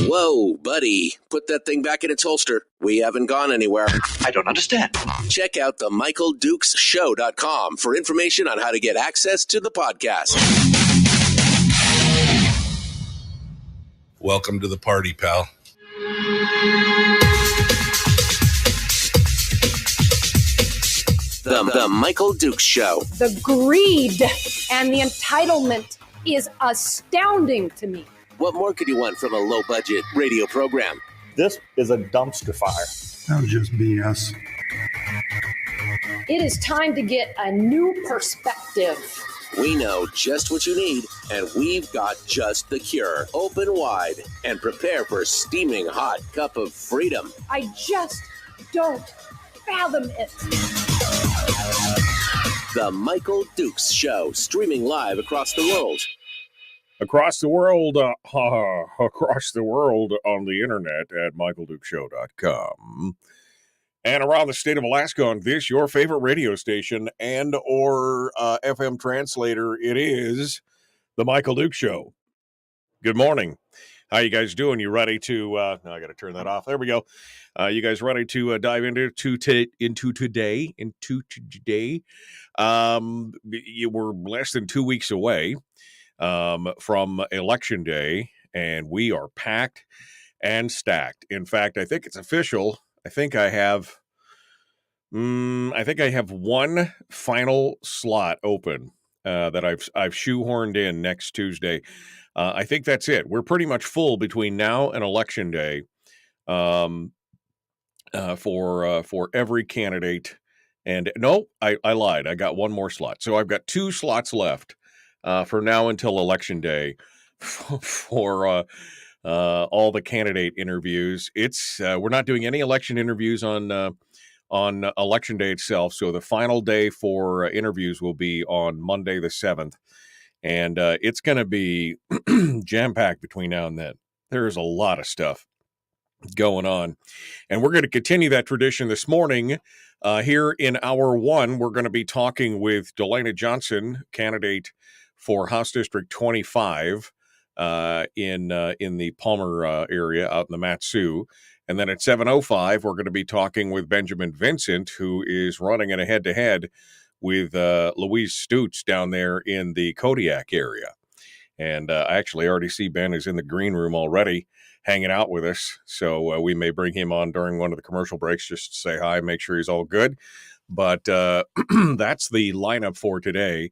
Whoa, buddy. Put that thing back in its holster. We haven't gone anywhere. I don't understand. Check out the MichaelDukesShow.com for information on how to get access to the podcast. Welcome to the party, pal. The Michael Dukes Show. The greed and the entitlement is astounding to me. What more could you want from a low-budget radio program? This is a dumpster fire. That was just BS. It is time to get a new perspective. We know just what you need, and we've got just the cure. Open wide and prepare for a steaming hot cup of freedom. I just don't fathom it. The Michael Dukes Show, streaming live across the world. Across the world on the internet at michaeldukeshow.com. And around the state of Alaska on this, your favorite radio station and or FM translator, it is The Michael Dukes Show. Good morning. How you guys doing? You ready to, now I got to turn that off. There we go. You guys ready to dive into today? You were less than 2 weeks away from Election Day, and we are packed and stacked. In fact, I think it's official. I think I have one final slot open that I've shoehorned in next Tuesday. I think that's it. We're pretty much full between now and Election Day for every candidate. And no, I lied. I got one more slot. So I've got 2 slots left for now until Election Day for all the candidate interviews. It's we're not doing any election interviews on Election Day itself. So the final day for interviews will be on Monday the 7th. And it's going to be jam-packed between now and then. There's a lot of stuff going on. And we're going to continue that tradition this morning. Here in hour 1, we're going to be talking with DeLena Johnson, candidate for House District 25 in the Palmer area out in the Mat-Su. And then at 7:05, we're going to be talking with Benjamin Vincent, who is running in a head-to-head with Louise Stutz down there in the Kodiak area. And I actually already see Ben is in the green room already hanging out with us. So we may bring him on during one of the commercial breaks just to say hi, make sure he's all good. But that's the lineup for today.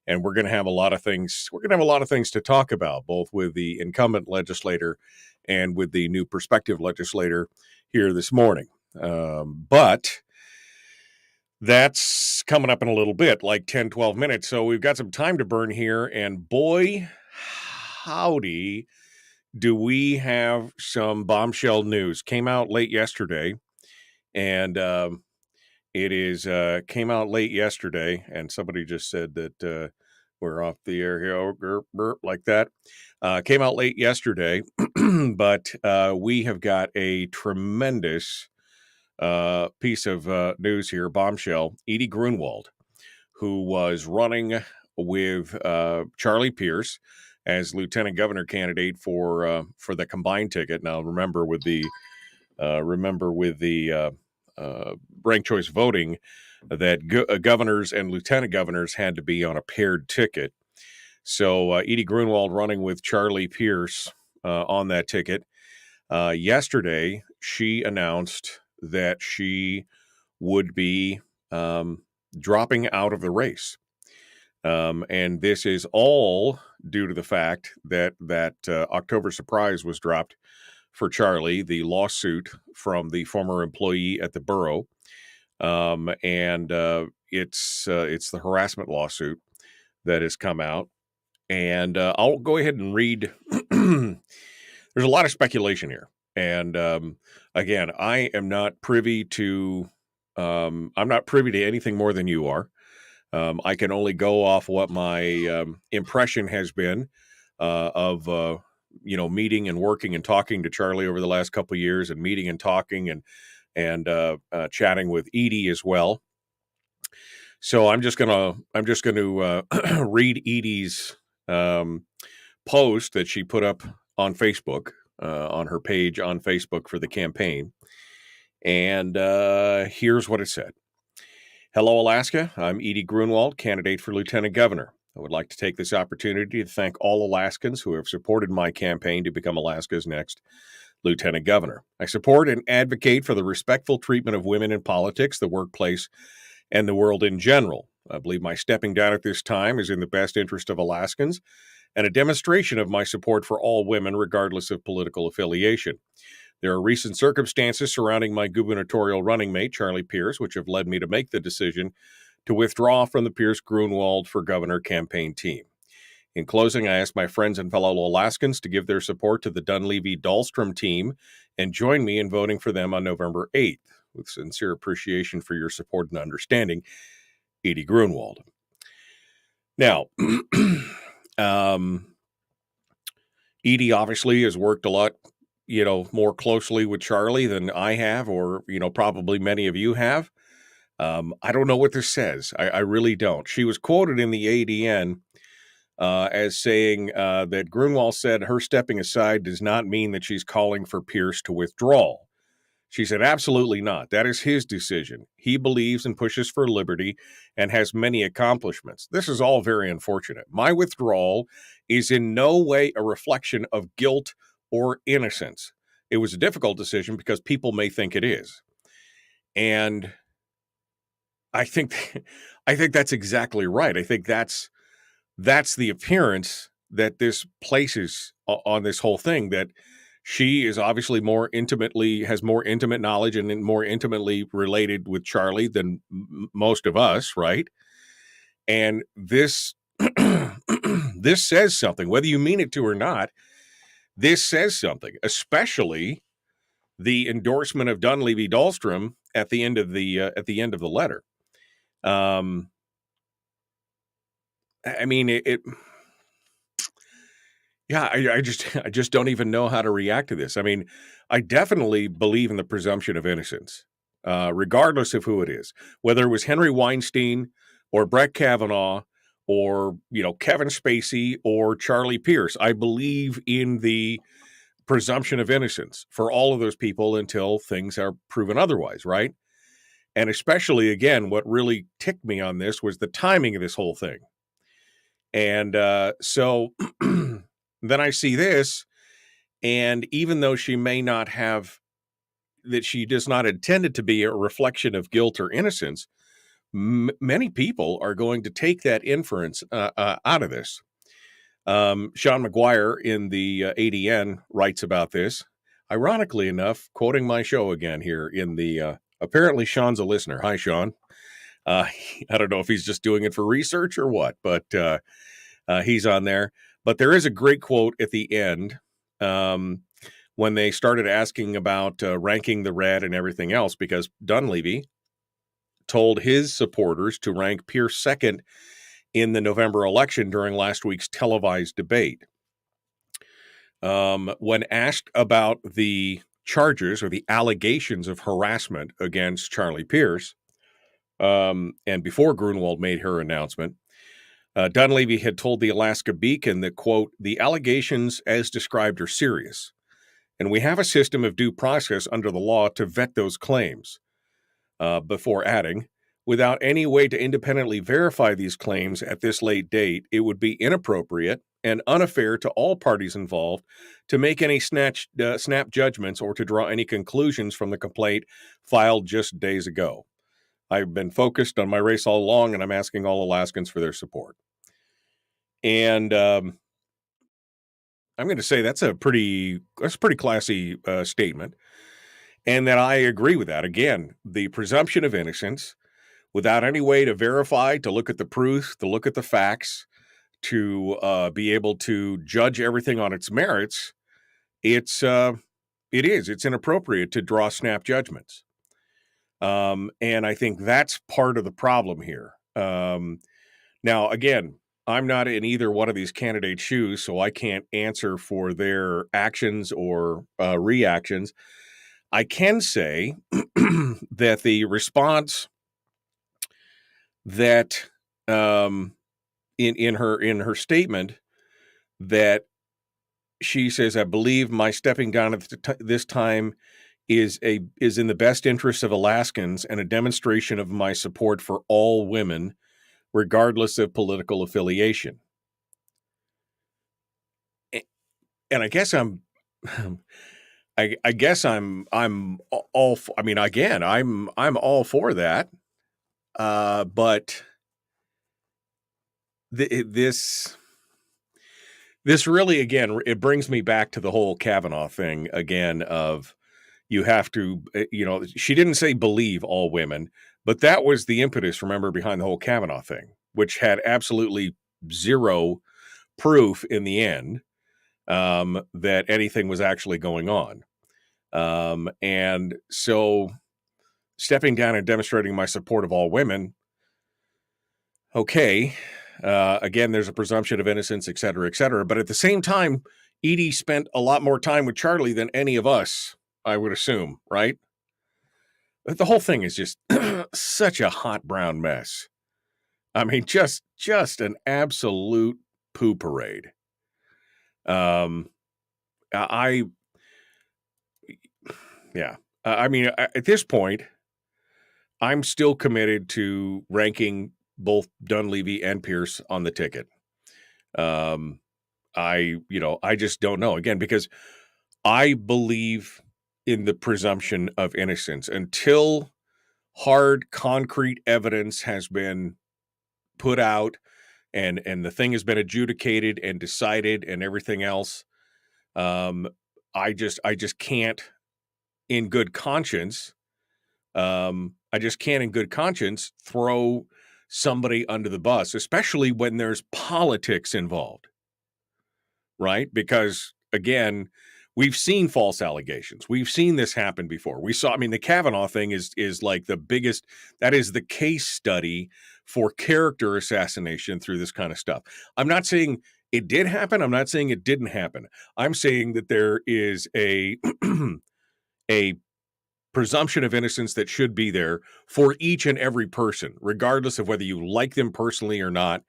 And we're going to have a lot of things. We're going to have a lot of things to talk about, both with the incumbent legislator and with the new prospective legislator here this morning. But that's coming up in a little bit, like 10, 12 minutes. So we've got some time to burn here. And boy, howdy, do we have some bombshell news. Came out late yesterday. And came out late yesterday. And somebody just said that we're off the air here, like that. Came out late yesterday. But we have got a tremendous piece of news here, bombshell. Edie Grunwald, who was running with Charlie Pierce as lieutenant governor candidate for the combined ticket. Now, remember with the ranked choice voting that governors and lieutenant governors had to be on a paired ticket. So Edie Grunwald running with Charlie Pierce on that ticket. Yesterday, she announced that she would be dropping out of the race. And this is all due to the fact that October surprise was dropped for Charlie, the lawsuit from the former employee at the borough. And it's the harassment lawsuit that has come out. And I'll go ahead and read. There's a lot of speculation here. And again, I am not privy to anything more than you are. I can only go off what my impression has been of meeting and working and talking to Charlie over the last couple of years, and meeting and talking and chatting with Edie as well. So I'm just gonna read Edie's post that she put up on Facebook, on her page on Facebook for the campaign. And here's what it said. Hello, Alaska. I'm Edie Grunwald, candidate for lieutenant governor. I would like to take this opportunity to thank all Alaskans who have supported my campaign to become Alaska's next lieutenant governor. I support and advocate for the respectful treatment of women in politics, the workplace, and the world in general. I believe my stepping down at this time is in the best interest of Alaskans and a demonstration of my support for all women, regardless of political affiliation. There are recent circumstances surrounding my gubernatorial running mate, Charlie Pierce, which have led me to make the decision to withdraw from the Pierce-Grunwald for Governor campaign team. In closing, I ask my friends and fellow Alaskans to give their support to the Dunleavy-Dahlstrom team and join me in voting for them on November 8th. With sincere appreciation for your support and understanding, Edie Grunwald. Now, Edie obviously has worked a lot, more closely with Charlie than I have, or, probably many of you have. I don't know what this says. I really don't. She was quoted in the ADN as saying that Grunwald said her stepping aside does not mean that she's calling for Pierce to withdraw. She said, absolutely not. That is his decision. He believes and pushes for liberty and has many accomplishments. This is all very unfortunate. My withdrawal is in no way a reflection of guilt or innocence. It was a difficult decision because people may think it is. And I think that's exactly right. I think that's the appearance that this places on this whole thing, that she is obviously has more intimate knowledge and more intimately related with Charlie than most of us, right? And this this says something, whether you mean it to or not. This says something, especially the endorsement of Dunleavy-Dahlstrom at the end of the letter. I mean, I just don't even know how to react to this. I mean, I definitely believe in the presumption of innocence, regardless of who it is, whether it was Henry Weinstein or Brett Kavanaugh or, Kevin Spacey or Charlie Pierce. I believe in the presumption of innocence for all of those people until things are proven otherwise, right? And especially, again, what really ticked me on this was the timing of this whole thing. And so then I see this, and even though she may not have, that she does not intend it to be a reflection of guilt or innocence, many people are going to take that inference out of this. Sean McGuire in the ADN writes about this, ironically enough, quoting my show again here in the, apparently Sean's a listener. Hi, Sean. I don't know if he's just doing it for research or what, but he's on there. But there is a great quote at the end when they started asking about ranking the red and everything else, because Dunleavy told his supporters to rank Pierce second in the November election during last week's televised debate. When asked about the charges or the allegations of harassment against Charlie Pierce, and before Grunwald made her announcement, Dunleavy had told the Alaska Beacon that, quote, "The allegations as described are serious, and we have a system of due process under the law to vet those claims," before adding, "Without any way to independently verify these claims at this late date, it would be inappropriate and unfair to all parties involved to make any snap judgments or to draw any conclusions from the complaint filed just days ago. I've been focused on my race all along, and I'm asking all Alaskans for their support." And I'm going to say that's a pretty classy statement, and that I agree with that. Again, the presumption of innocence, without any way to verify, to look at the proof, to look at the facts, to be able to judge everything on its merits, it's inappropriate to draw snap judgments. And I think that's part of the problem here. Now, again, I'm not in either one of these candidates' shoes, so I can't answer for their actions or reactions. I can say that the response that in her statement, that she says, "I believe my stepping down at this time is in the best interest of Alaskans and a demonstration of my support for all women, regardless of political affiliation." And I guess I'm all for, I mean, again, I'm all for that. But this really, again, it brings me back to the whole Kavanaugh thing again of, you have to, she didn't say believe all women, but that was the impetus, remember, behind the whole Kavanaugh thing, which had absolutely zero proof in the end that anything was actually going on. And so stepping down and demonstrating my support of all women, okay, again, there's a presumption of innocence, et cetera, but at the same time, Edie spent a lot more time with Charlie than any of us, I would assume, right? The whole thing is just such a hot brown mess. I mean, just an absolute poo parade. I mean, at this point, I'm still committed to ranking both Dunleavy and Pierce on the ticket. I just don't know, again, because I believe in the presumption of innocence until hard, concrete evidence has been put out and the thing has been adjudicated and decided and everything else. I just can't in good conscience. I just can't in good conscience throw somebody under the bus, especially when there's politics involved, right? Because again, we've seen false allegations. We've seen this happen before. We saw, I mean, the Kavanaugh thing is like the biggest, that is the case study for character assassination through this kind of stuff. I'm not saying it did happen. I'm not saying it didn't happen. I'm saying that there is a presumption of innocence that should be there for each and every person, regardless of whether you like them personally or not.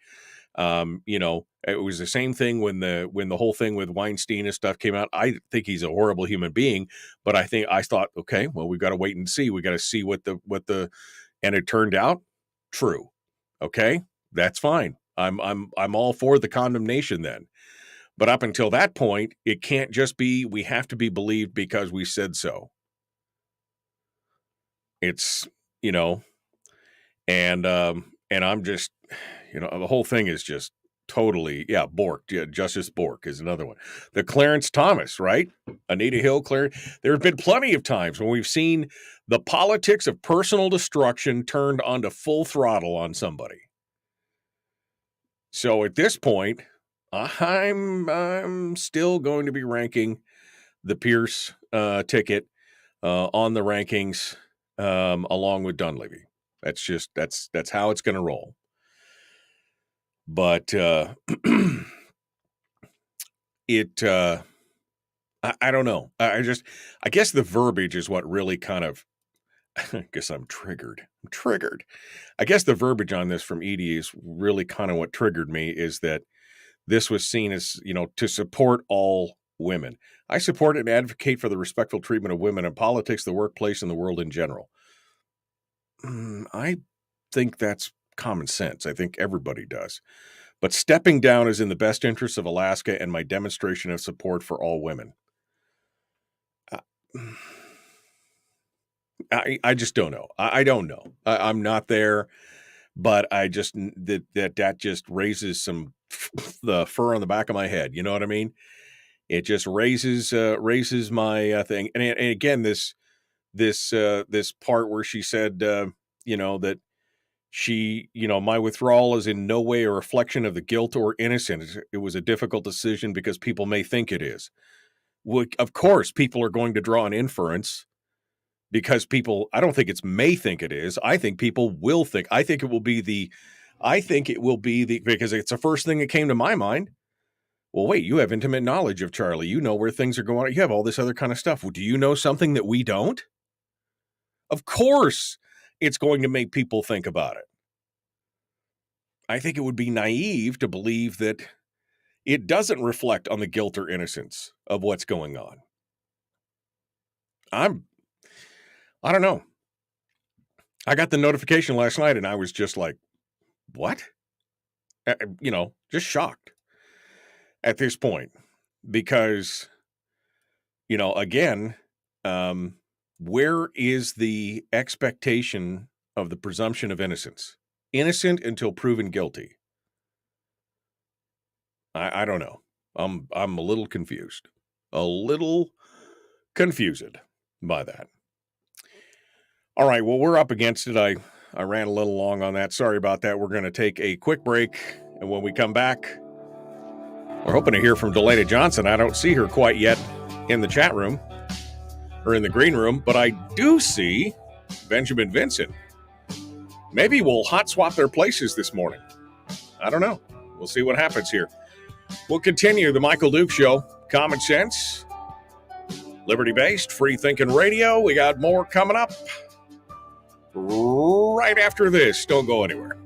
It was the same thing when the whole thing with Weinstein and stuff came out. I think he's a horrible human being, but I thought, okay, well, we've got to wait and see. We got to see what and it turned out true. Okay, that's fine. I'm all for the condemnation then. But up until that point, it can't just be, we have to be believed because we said so. It's, and I'm just, the whole thing is just totally, Bork, Justice Bork is another one. The Clarence Thomas, right? Anita Hill, there have been plenty of times when we've seen the politics of personal destruction turned onto full throttle on somebody. So at this point, I'm still going to be ranking the Pierce ticket on the rankings along with Dunleavy. That's how it's going to roll. But I don't know. I guess the verbiage is what really kind of, I guess I'm triggered. I guess the verbiage on this from Edie is really kind of what triggered me, is that this was seen as, to support all women. I support and advocate for the respectful treatment of women in politics, the workplace, and the world in general. I think that's common sense. I think everybody does. But stepping down is in the best interest of Alaska and my demonstration of support for all women. I just don't know. I don't know. I'm not there, but I just, that just raises the fur on the back of my head. You know what I mean? It just raises my thing. And again, this part where she said, that she, my withdrawal is in no way a reflection of the guilt or innocence. It was a difficult decision because people may think it is. Well, of course, people are going to draw an inference because I don't think it's may think it is. I think people will think. I think it will be because it's the first thing that came to my mind. Well, wait, you have intimate knowledge of Charlie. You know where things are going. You have all this other kind of stuff. Well, do you know something that we don't? Of course, it's going to make people think about it. I think it would be naive to believe that it doesn't reflect on the guilt or innocence of what's going on. I don't know. I got the notification last night and I was just like, what? Just shocked at this point because, again, where is the expectation of the presumption of innocence? Innocent until proven guilty. I don't know. I'm a little confused. By that. All right, well, we're up against it. I ran a little long on that. Sorry about that. We're going to take a quick break, and when we come back, we're hoping to hear from DeLena Johnson. I don't see her quite yet in the chat room or in the green room, but I do see Benjamin Vincent. Maybe we'll hot swap their places this morning. I don't know. We'll see what happens here. We'll continue the Michael Duke Show. Common sense, liberty-based, free-thinking radio. We got more coming up right after this. Don't go anywhere.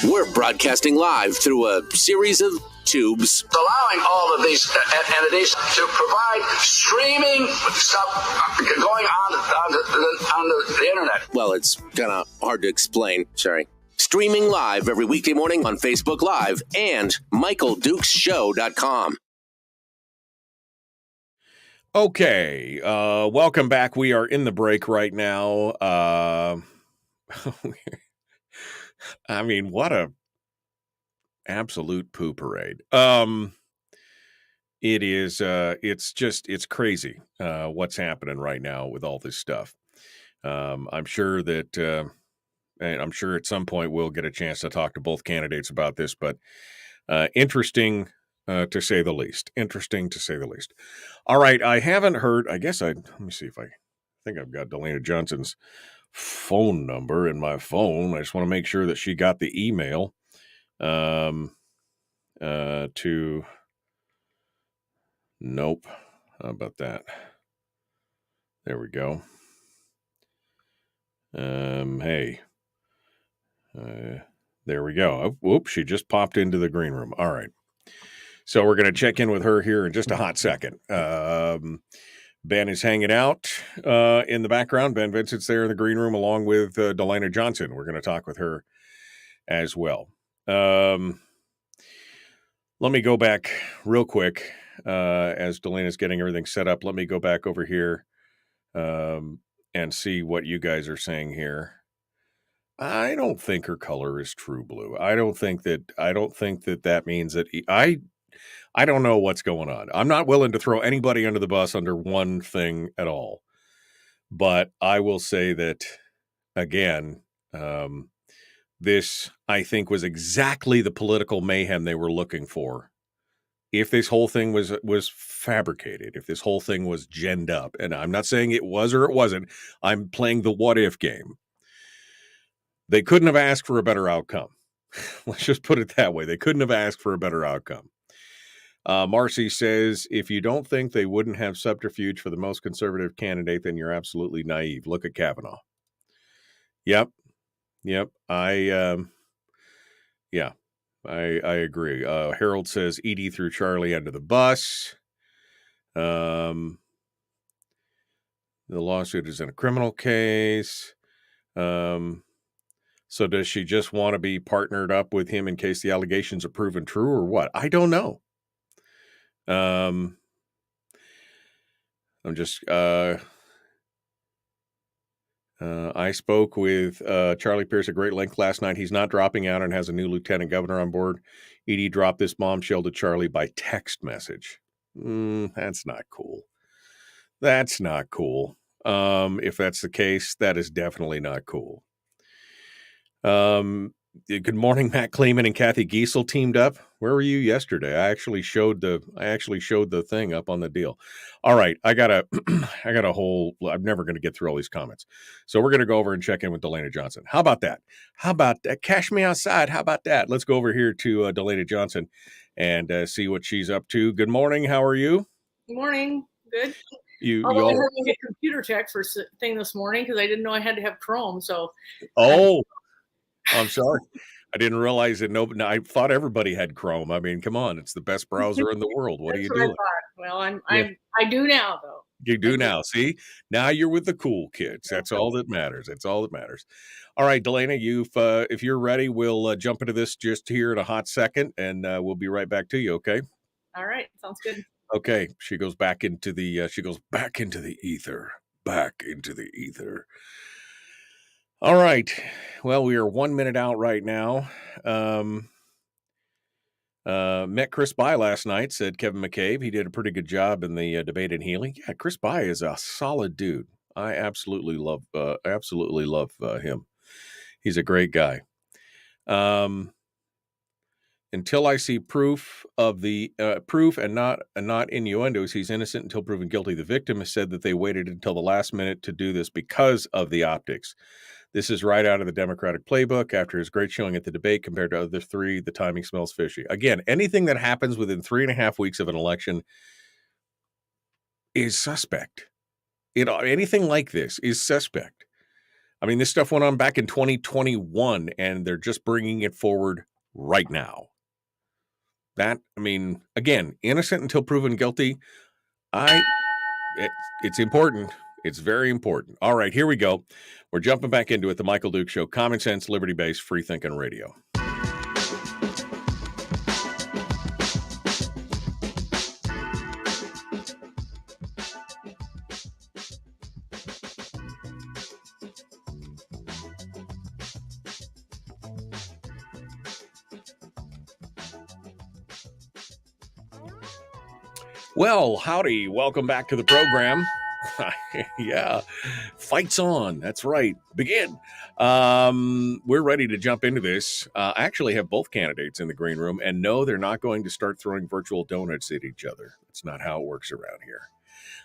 We're broadcasting live through a series of tubes, allowing all of these entities to provide streaming stuff going on the internet. Well, it's kind of hard to explain. Sorry. Streaming live every weekday morning on Facebook Live and MichaelDukesShow.com. Okay, welcome back. We are in the break right now. I mean, what a absolute poo parade. It is, it's crazy, what's happening right now with all this stuff. I'm sure that, and I'm sure at some point we'll get a chance to talk to both candidates about this, but, interesting, to say the least. All right. I haven't heard, let me see if I think I've got DeLena Johnson's phone number in my phone. I just want to make sure that she got the email, to Nope. How about that? There we go. Hey. There we go. Oh, whoops, she just popped into the green room. All right. So we're going to check in with her here in just a hot second. Ben is hanging out in the background. Ben Vincent's there in the green room along with DeLena Johnson. We're going to talk with her as well. Let me go back real quick as DeLena's getting everything set up. Let me go back over here and see what you guys are saying here. I don't think her color is true blue. I don't think that means that I don't know what's going on. I'm not willing to throw anybody under the bus under one thing at all. But I will say that, again, this, I think, was exactly the political mayhem they were looking for. If this whole thing was fabricated, if this whole thing was ginned up, and I'm not saying it was or it wasn't, I'm playing the what-if game. They couldn't have asked for a better outcome. Let's just put it that way. They couldn't have asked for a better outcome. Marcy says, if you don't think they wouldn't have subterfuge for the most conservative candidate, then you're absolutely naive. Look at Kavanaugh. Yep. I agree. Harold says Edie threw Charlie under the bus. The lawsuit is in a criminal case. So does she just want to be partnered up with him in case the allegations are proven true or what? I don't know. I'm just, I spoke with Charlie Pierce at great length last night. He's not dropping out and has a new lieutenant governor on board. Edie dropped this bombshell to Charlie by text message. That's not cool. That's not cool. If that's the case, that is definitely not cool. Good morning, Matt Kleeman and Kathy Giesel teamed up. Where were you yesterday? I actually showed the thing up on the deal. All right, I got a whole. I'm never going to get through all these comments, so we're going to go over and check in with DeLena Johnson. How about that? Cash me outside. How about that? Let's go over here to DeLena Johnson and see what she's up to. Good morning. How are you? Good morning. Good. You I had to get computer check for thing this morning because I didn't know I had to have Chrome. So. Oh. I'm sorry. I didn't realize that I thought everybody had Chrome. I mean, come on. It's the best browser in the world. What are you doing? Well, I do now, though. You do now. See? Now you're with the cool kids. That's all that matters. That's all that matters. All right, DeLena, if you're ready, we'll jump into this just here in a hot second, and we'll be right back to you, okay? All right. Sounds good. Okay. She goes back into the ether. Back into the ether. All right. Well, we are 1 minute out right now. Met Chris By last night, said Kevin McCabe. He did a pretty good job in the debate in Healy. Yeah, Chris By is a solid dude. I absolutely love him. He's a great guy. Until I see proof of the proof and not innuendos, he's innocent until proven guilty. The victim has said that they waited until the last minute to do this because of the optics. This is right out of the Democratic playbook. After his great showing at the debate compared to other three, the timing smells fishy. Again, anything that happens within 3.5 weeks of an election is suspect. Anything like this is suspect. I mean, this stuff went on back in 2021, and they're just bringing it forward right now. Again, innocent until proven guilty. It's important. It's very important. All right, here we go. We're jumping back into it. The Michael Duke Show. Common sense, liberty-based, free-thinking radio. Well, howdy. Welcome back to the program. Yeah, fight's on. That's right. Begin. We're ready to jump into this. I actually have both candidates in the green room, and no, they're not going to start throwing virtual donuts at each other. That's not how it works around here.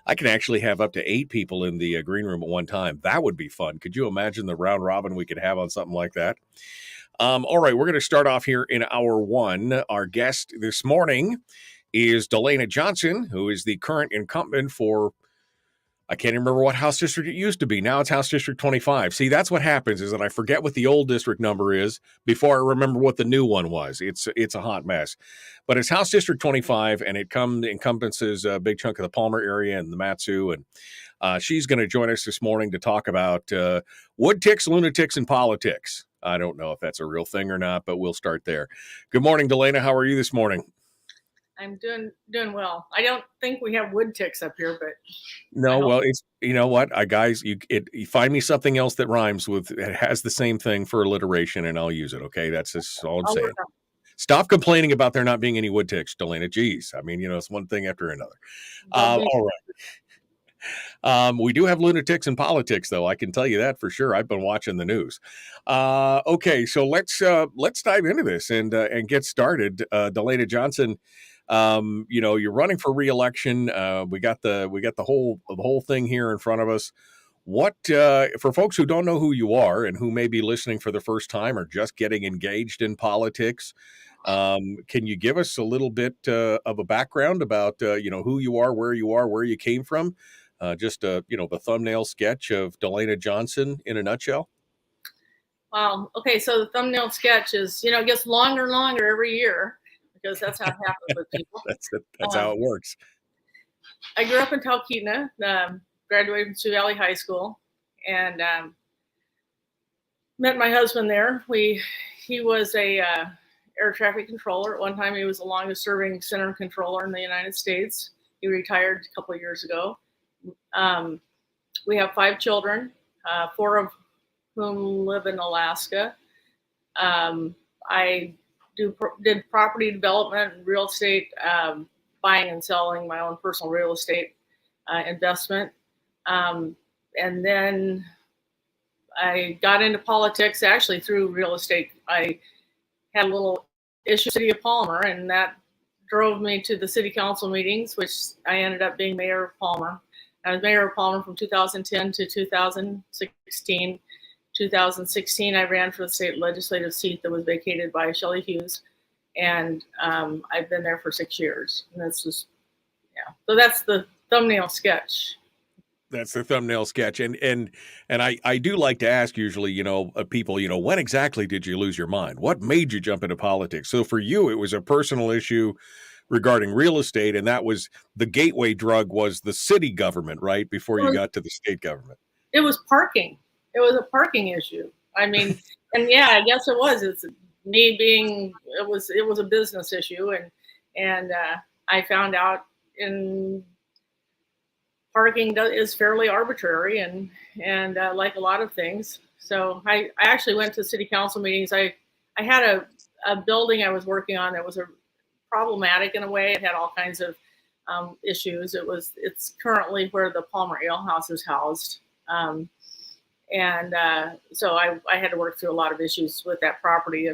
I can actually have up to 8 people in the green room at one time. That would be fun. Could you imagine the round robin we could have on something like that? All right, we're going to start off here in hour 1. Our guest this morning is DeLena Johnson, who is the current incumbent for, I can't remember what House district it used to be. Now it's House District 25. See, that's what happens, is that I forget what the old district number is before I remember what the new one was. It's a hot mess. But it's House District 25, and it encompasses a big chunk of the Palmer area and the Matsu. And she's going to join us this morning to talk about wood ticks, lunatics, and politics. I don't know if that's a real thing or not, but we'll start there. Good morning, DeLena. How are you this morning? I'm doing well. I don't think we have wood ticks up here, but no. Well, it's, you know what, guys, you find me something else that rhymes with, it has the same thing for alliteration, and I'll use it. Okay, that's just all I'm saying. Stop complaining about there not being any wood ticks, DeLena. Jeez, I mean, it's one thing after another. All right. We do have lunatics in politics, though. I can tell you that for sure. I've been watching the news. Okay, so let's dive into this and get started. DeLena Johnson, you're running for reelection. We got the whole thing here in front of us. What for folks who don't know who you are and who may be listening for the first time or just getting engaged in politics, can you give us a little bit of a background about who you are, where you came from? Just the thumbnail sketch of DeLena Johnson in a nutshell. Wow. Okay, so the thumbnail sketch is, it gets longer and longer every year because that's how it happens with people. That's how it works. I grew up in Talkeetna, graduated from Sioux Valley High School, and met my husband there. He was a air traffic controller. At one time, he was the longest serving center controller in the United States. He retired a couple of years ago. We have 5 children, 4 of whom live in Alaska. I did property development and real estate, buying and selling my own personal real estate investment. And then I got into politics actually through real estate. I had a little issue with the city of Palmer, and that drove me to the city council meetings, which I ended up being mayor of Palmer. I was mayor of Palmer from 2010 to 2016. 2016, I ran for the state legislative seat that was vacated by Shelley Hughes, and I've been there for 6 years. And that's just, so that's the thumbnail sketch. That's the thumbnail sketch, and I do like to ask usually, people, when exactly did you lose your mind? What made you jump into politics? So for you, it was a personal issue regarding real estate, and that was the gateway drug was the city government, right? Before you got to the state government. It was parking. It was a parking issue. I mean, and I guess it was. It's me being. It was a business issue, and I found out parking is fairly arbitrary and like a lot of things. So I actually went to city council meetings. I had a building I was working on that was problematic in a way. It had all kinds of issues. It's currently where the Palmer Ale House is housed. So I had to work through a lot of issues with that property.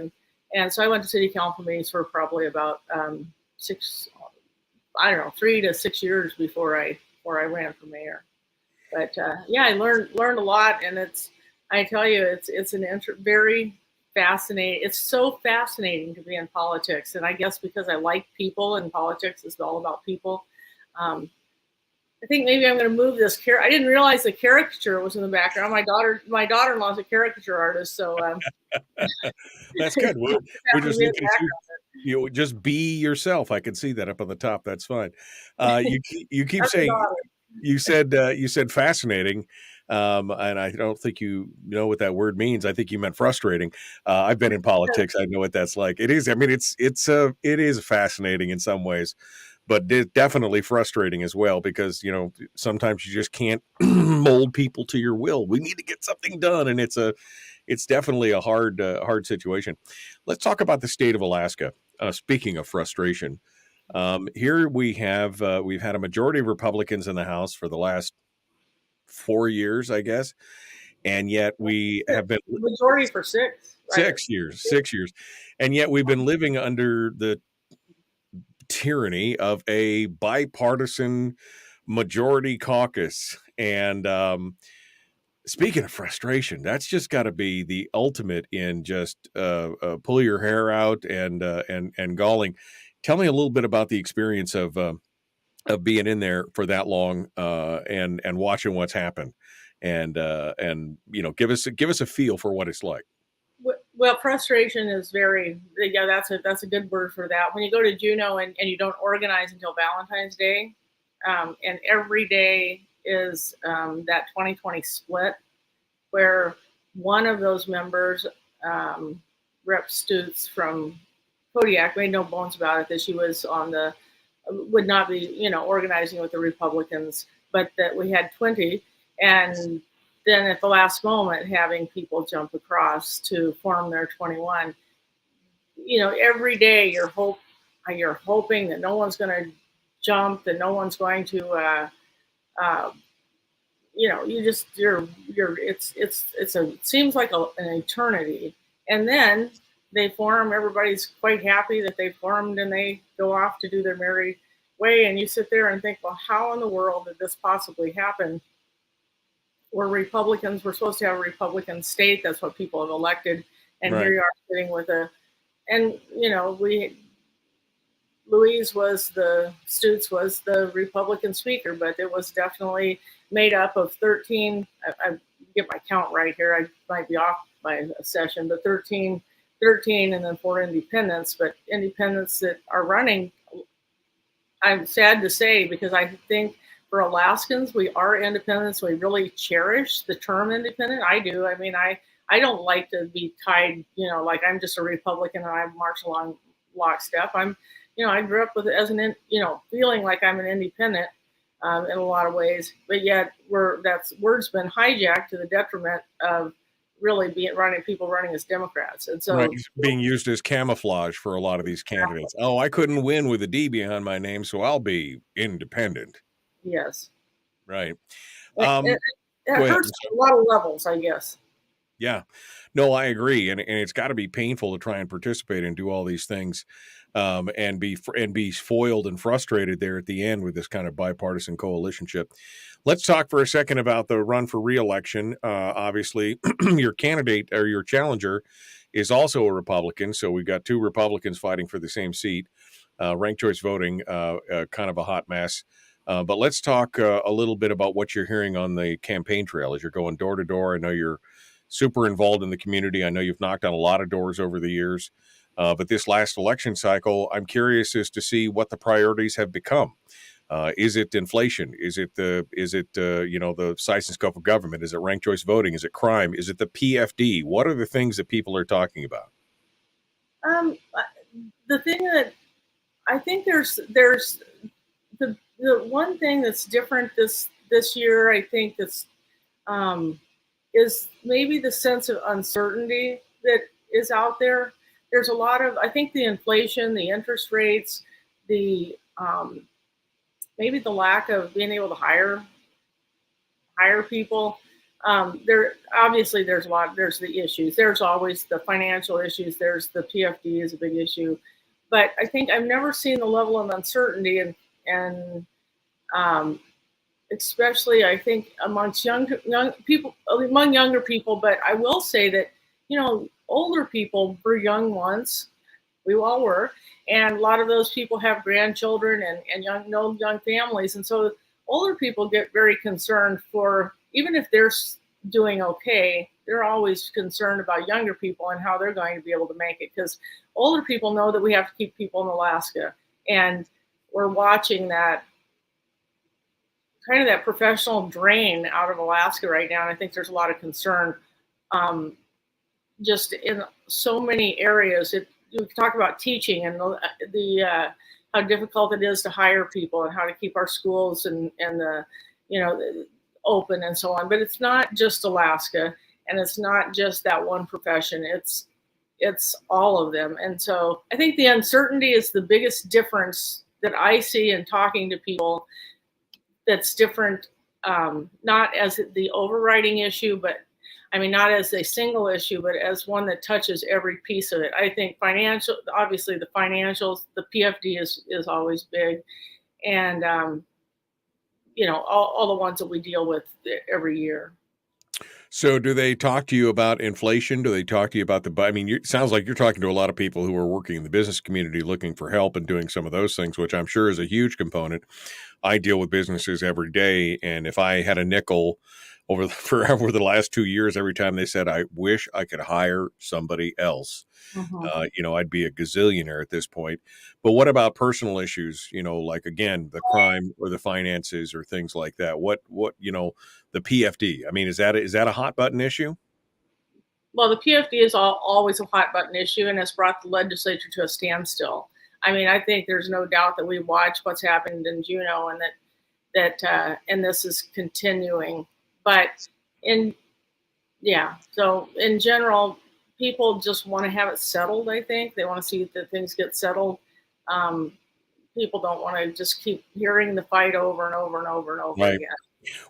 And so I went to city council meetings for probably about 3 to 6 years before I ran for mayor. But I learned a lot, and I tell you, it's very fascinating. It's so fascinating to be in politics, and I guess because I like people, and politics is all about people. I think maybe I'm going to move this. I didn't realize the caricature was in the background. My daughter-in-law is a caricature artist, so that's good. We're just looking at you. Just be yourself. I can see that up on the top. That's fine. You keep saying you said fascinating, and I don't think you know what that word means. I think you meant frustrating. I've been in politics. I know what that's like. It is. I mean, it is fascinating in some ways, but definitely frustrating as well, because sometimes you just can't mold people to your will. We need to get something done, and it's definitely a hard situation. Let's talk about the state of Alaska. Speaking of frustration, here we've had a majority of Republicans in the House for the last 4 years, I guess, and yet we have been majority for 6. Right? 6 years, 6 years, and yet we've been living under the tyranny of a bipartisan majority caucus. And speaking of frustration, that's just got to be the ultimate in just pull your hair out and galling. Tell me a little bit about the experience of being in there for that long and watching what's happened, and give us a feel for what it's like. Well, frustration is that's a good word for that. When you go to Juneau and you don't organize until Valentine's Day, and every day is that 2020 split, where one of those members, Rep. Stutz from Kodiak, made no bones about it that she was would not be, organizing with the Republicans, but that we had 20, and then at the last moment having people jump across to form their 21. Every day you're hoping that no one's going to jump, that no one's going to it seems like an eternity, and then they form. Everybody's quite happy that they formed, and they go off to do their merry way, and you sit there and think, well, how in the world did this possibly happen? We're Republicans, we're supposed to have a Republican state, that's what people have elected, and Right. here you are sitting with Stutz was the Republican speaker, but it was definitely made up of 13, I get my count right here, I might be off by a session, but 13 and then 4 independents, but independents that are running, I'm sad to say, because I think for Alaskans, we are independents. We really cherish the term independent. I do. I mean, I don't like to be tied, like I'm just a Republican and I march along lockstep. I grew up with it as feeling like I'm an independent in a lot of ways, but yet word's been hijacked to the detriment of really people running as Democrats. And so Right. It's being used as camouflage for a lot of these candidates. Oh, I couldn't win with a D behind my name, so I'll be independent. yes, Right. it, Um, it, it Go ahead. hurts on a lot of levels, I guess. Yeah. No, I agree, and it's got to be painful to try and participate and do all these things, and be foiled and frustrated there at the end with this kind of bipartisan coalitionship. Let's talk for a second about the run for reelection. Obviously, your candidate or your challenger is also a Republican, so we've got two Republicans fighting for the same seat. Ranked choice voting, kind of a hot mess. But let's talk a little bit about what you're hearing on the campaign trail as you're going door to door. I know you're super involved in the community. I know you've knocked on a lot of doors over the years. But this last election cycle, I'm curious as to see what the priorities have become. Is it inflation? Is it the size and scope of government? Is it ranked choice voting? Is it crime? Is it the PFD? What are the things that people are talking about? The thing that I think there's the one thing that's different this year, I think that's is maybe the sense of uncertainty that is out there. There's a lot of, I think, the inflation, the interest rates, the maybe the lack of being able to hire people. There's the issues. There's always the financial issues. There's the PFD is a big issue, but I think I've never seen the level of uncertainty and especially I think amongst younger people, but I will say that, older people were young once, we all were, and a lot of those people have grandchildren and young families. And so older people get very concerned for, even if they're doing okay, they're always concerned about younger people and how they're going to be able to make it, because older people know that we have to keep people in Alaska, and we're watching that kind of that professional drain out of Alaska right now. And I think there's a lot of concern just in so many areas. You talk about teaching and the how difficult it is to hire people and how to keep our schools and the open and so on. But it's not just Alaska, and it's not just that one profession. It's all of them. And so I think the uncertainty is the biggest difference that I see in talking to people. That's different, not as the overriding issue, but not as a single issue, but as one that touches every piece of it. I think obviously the financials, the PFD is always big, and all the ones that we deal with every year. So do they talk to you about inflation? Do they talk to you about I mean, it sounds like you're talking to a lot of people who are working in the business community looking for help and doing some of those things, which I'm sure is a huge component. I deal with businesses every day, and if I had a nickel over the last 2 years, every time they said, I wish I could hire somebody else, Mhm. I'd be a gazillionaire at this point. But what about personal issues? Like, again, the crime or the finances or things like that. What the PFD? I mean, is that a hot button issue? Well, the PFD is always a hot button issue, and it's brought the legislature to a standstill. I mean, I think there's no doubt that we watch what's happened in Juneau, and and this is continuing. But so in general, people just want to have it settled. I think they want to see that things get settled. People don't want to just keep hearing the fight over and over and over and over Right. again.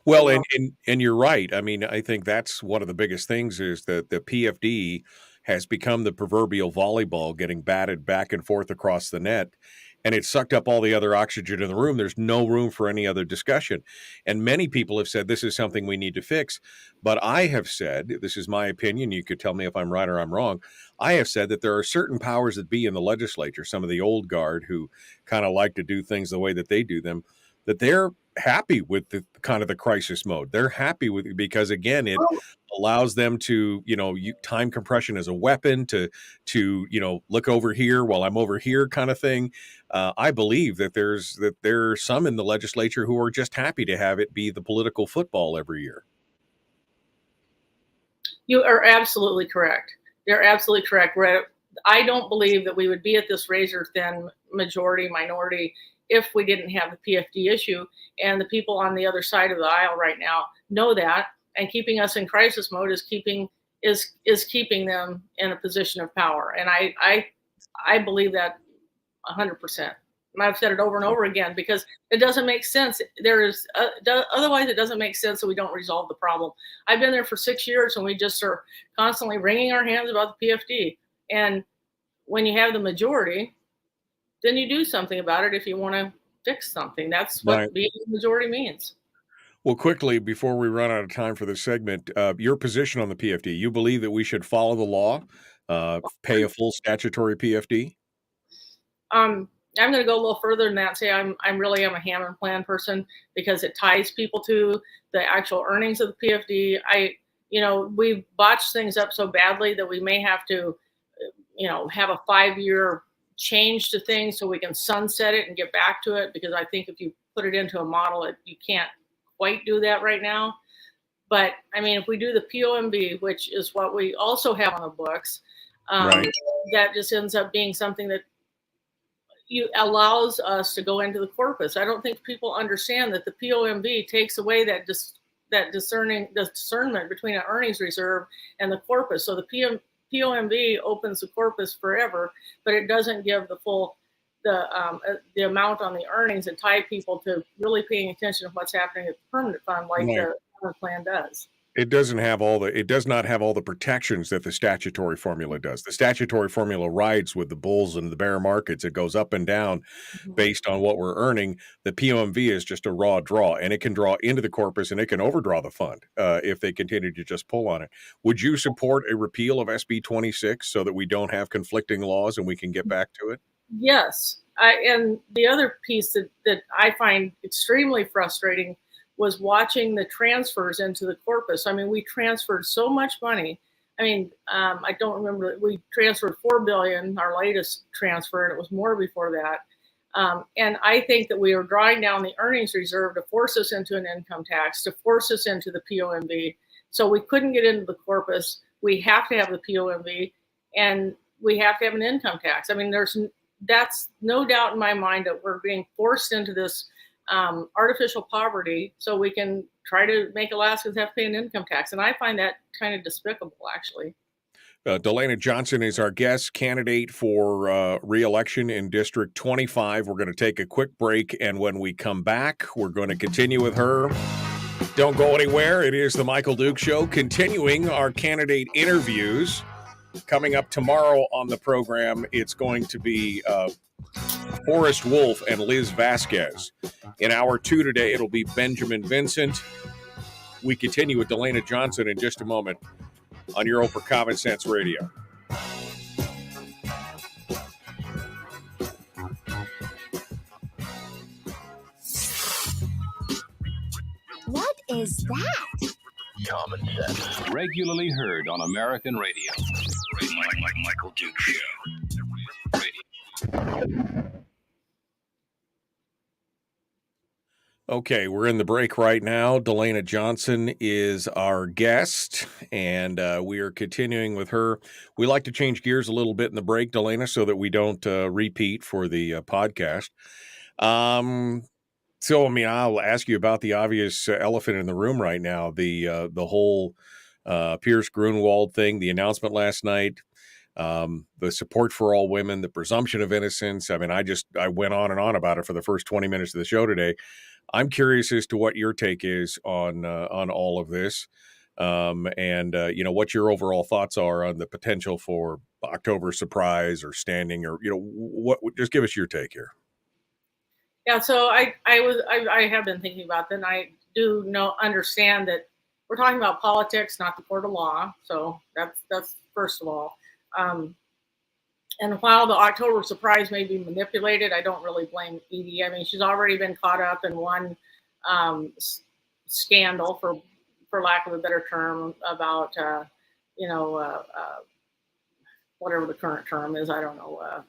Well, You know? and you're right. I mean, I think that's one of the biggest things is that the PFD has become the proverbial volleyball getting batted back and forth across the net, and it sucked up all the other oxygen in the room. There's no room for any other discussion. And many people have said this is something we need to fix. But I have said, this is my opinion, you could tell me if I'm right or I'm wrong. I have said that there are certain powers that be in the legislature, some of the old guard who kind of like to do things the way that they do them, that they're happy with the kind of the crisis mode. They're happy with it because, again, it allows them to, time compression as a weapon to look over here while I'm over here kind of thing. I believe that there are some in the legislature who are just happy to have it be the political football every year. You are absolutely correct. You're absolutely correct. I don't believe that we would be at this razor thin majority minority if we didn't have the PFD issue. And the people on the other side of the aisle right now know that, and keeping us in crisis mode is keeping them in a position of power. And I believe that 100%. And I've said it over and over again because it doesn't make sense. Otherwise it doesn't make sense that we don't resolve the problem. I've been there for 6 years and we just are constantly wringing our hands about the PFD. And when you have the majority, then you do something about it if you want to fix something. That's what being the majority means. Well, quickly, before we run out of time for this segment, your position on the PFD, you believe that we should follow the law, pay a full statutory PFD? I'm going to go a little further than that and say I'm a Hammond plan person because it ties people to the actual earnings of the PFD. We've botched things up so badly that we may have to, have a 5-year change to things so we can sunset it and get back to it, because I think if you put it into a model, you can't quite do that right now. But I mean, if we do the POMB, which is what we also have on the books, that just ends up being something that allows us to go into the corpus. I don't think people understand that the POMB takes away that discernment between an earnings reserve and the corpus. So the POMB opens the corpus forever, but it doesn't give the full the amount on the earnings and tie people to really paying attention to what's happening at the permanent fund like the Hammond plan does. It does not have all the protections that the statutory formula does. The statutory formula rides with the bulls and the bear markets. It goes up and down based on what we're earning. The POMV is just a raw draw, and it can draw into the corpus and it can overdraw the fund if they continue to just pull on it. Would you support a repeal of SB 26 so that we don't have conflicting laws and we can get back to it? Yes. And the other piece that I find extremely frustrating was watching the transfers into the corpus. I mean, we transferred so much money. I mean, I don't remember. We transferred $4 billion, our latest transfer, and it was more before that. And I think that we are drawing down the earnings reserve to force us into an income tax, to force us into the POMV. So we couldn't get into the corpus. We have to have the POMV, and we have to have an income tax. I mean, that's no doubt in my mind that we're being forced into this artificial poverty so we can try to make Alaskans have to pay an income tax. And I find that kind of despicable, actually. DeLena Johnson is our guest candidate for re-election in District 25. We're going to take a quick break, and when we come back, we're going to continue with her. Don't go anywhere. It is the Michael Duke Show, continuing our candidate interviews. Coming up tomorrow on the program, it's going to be Forrest Wolf and Liz Vasquez. In hour 2 today, it'll be Benjamin Vincent. We continue with DeLena Johnson in just a moment on your Oprah Common Sense Radio. What is that? Common Sense. Regularly heard on American radio. Michael Duke Show. Radio. Okay, we're in the break right now. DeLena Johnson is our guest, and we are continuing with her. We like to change gears a little bit in the break, DeLena, so that we don't repeat for the podcast. So, I mean, I'll ask you about the obvious elephant in the room right now, the whole Pierce Grunwald thing, the announcement last night, the support for all women, the presumption of innocence. I mean, I went on and on about it for the first 20 minutes of the show today. I'm curious as to what your take is on all of this, and what your overall thoughts are on the potential for October surprise or standing, or what. Just give us your take here. Yeah, so I have been thinking about that, and I do understand that we're talking about politics, not the court of law. So that's first of all. And while the October surprise may be manipulated, I don't really blame Edie. I mean, she's already been caught up in one scandal, for lack of a better term, about whatever the current term is. I don't know.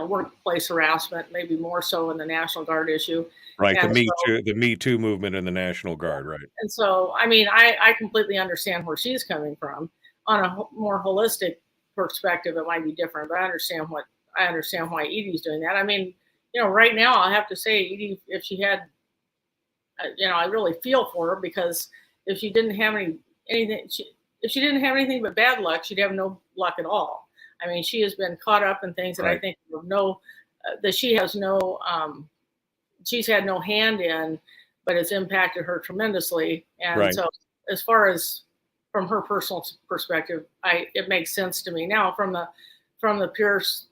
Workplace harassment, maybe more so in the National Guard issue. Right, the Me Too movement in the National Guard, right? And so, I mean, I completely understand where she's coming from. On a more holistic perspective, it might be different, but I understand why Edie's doing that. I mean, right now, I have to say, Edie, if she had, I really feel for her, because if she didn't have if she didn't have anything but bad luck, she'd have no luck at all. I mean, she has been caught up in things that I think that she has she's had no hand in, but it's impacted her tremendously. And so, as far as from her personal perspective, it makes sense to me. Now, from the Pierce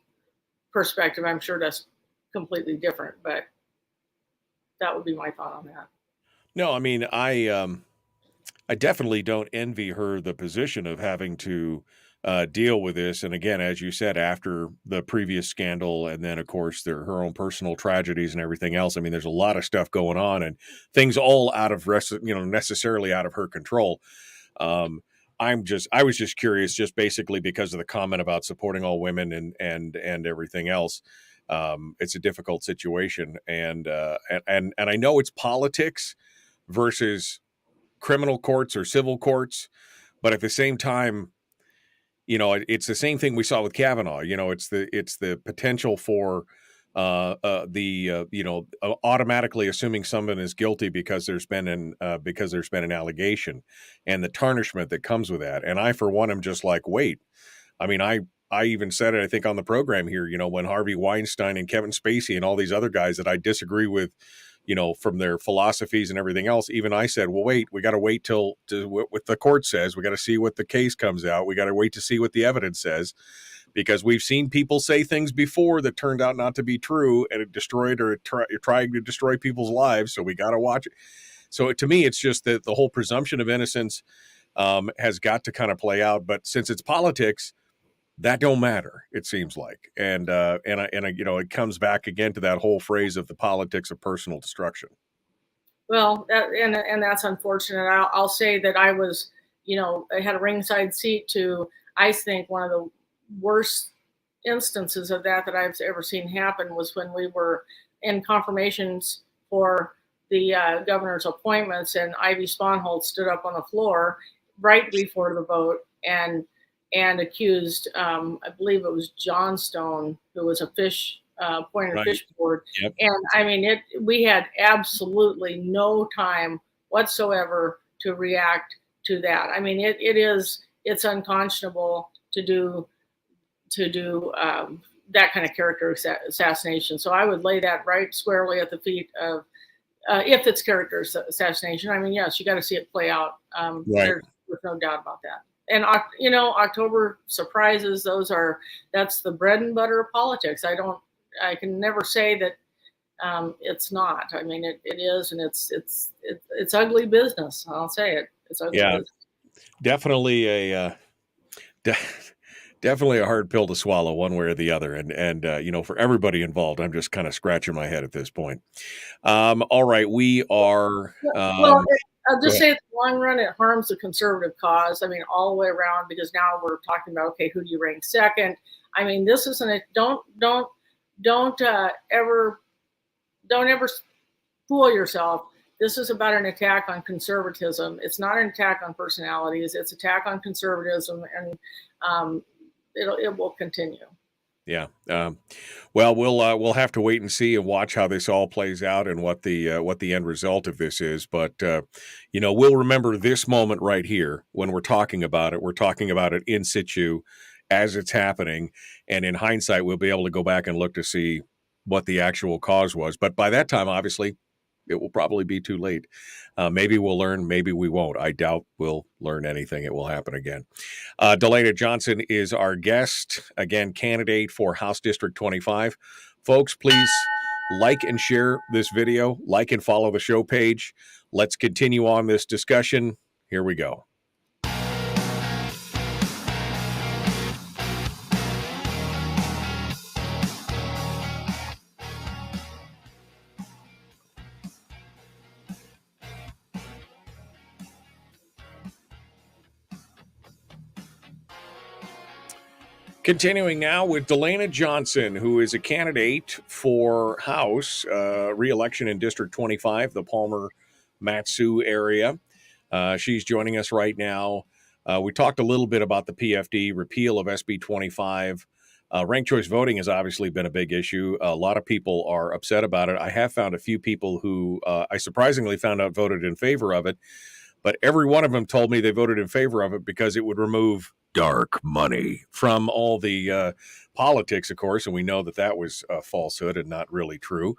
perspective, I'm sure that's completely different, but that would be my thought on that. No, I mean, I definitely don't envy her the position of having to deal with this. And again, as you said, after the previous scandal, and then of course her own personal tragedies and everything else. I mean, there's a lot of stuff going on, and things all out of necessarily out of her control. I was just curious, just basically because of the comment about supporting all women and everything else. It's a difficult situation, and I know it's politics versus criminal courts or civil courts, but at the same time, it's the same thing we saw with Kavanaugh. It's the potential for automatically assuming someone is guilty because there's been an allegation, and the tarnishment that comes with that. And I, for one, am just like, wait. I mean, I even said it, I think, on the program here, when Harvey Weinstein and Kevin Spacey and all these other guys that I disagree with, from their philosophies and everything else, even I said, well, wait, we got to wait till what the court says. We got to see what the case comes out. We got to wait to see what the evidence says, because we've seen people say things before that turned out not to be true, and it destroyed or trying to destroy people's lives. So we got to watch it. So to me, it's just that the whole presumption of innocence has got to kind of play out. But since it's politics, that don't matter, it seems like. And it comes back again to that whole phrase of the politics of personal destruction. Well, and that's unfortunate. I'll say that I was, I had a ringside seat to, I think, one of the worst instances of that I've ever seen happen was when we were in confirmations for the governor's appointments, and Ivy Sponholz stood up on the floor right before the vote and accused, I believe it was Johnstone, who was a appointed fish board. Yep. And I mean, we had absolutely no time whatsoever to react to that. I mean, it's unconscionable to do that kind of character assassination. So I would lay that right squarely at the feet of, if it's character assassination. I mean, yes, you got to see it play out. There's no doubt about that. And, October surprises, that's the bread and butter of politics. I can never say that It's not. I mean, it is, and it's ugly business. I'll say it. It's ugly Yeah, business. definitely de- definitely a hard pill to swallow one way or the other. And for everybody involved, I'm just kind of scratching my head at this point. All right, we are. Well, I'll Go just ahead. say, in the long run, it harms the conservative cause. I mean, all the way around, because now we're talking about, okay, who do you rank second? I mean, this isn't a don't ever fool yourself. This is about an attack on conservatism. It's not an attack on personalities. It's attack on conservatism, and it will continue. Yeah. Well, we'll have to wait and see and watch how this all plays out and what the end result of this is. But we'll remember this moment right here when we're talking about it. We're talking about it in situ as it's happening, and in hindsight, we'll be able to go back and look to see what the actual cause was. But by that time, obviously, it will probably be too late. Maybe we'll learn, maybe we won't. I doubt we'll learn anything. It will happen again. DeLena Johnson is our guest, again, candidate for House District 25. Folks, please like and share this video, like and follow the show page. Let's continue on this discussion. Here we go. Continuing now with DeLena Johnson, who is a candidate for House reelection in District 25, the Palmer-Matsu area. She's joining us right now. We talked a little bit about the PFD, repeal of SB 25. Ranked choice voting has obviously been a big issue. A lot of people are upset about it. I have found a few people who I surprisingly found out voted in favor of it, but every one of them told me they voted in favor of it because it would remove dark money from all the politics, of course, and we know that was a falsehood and not really true.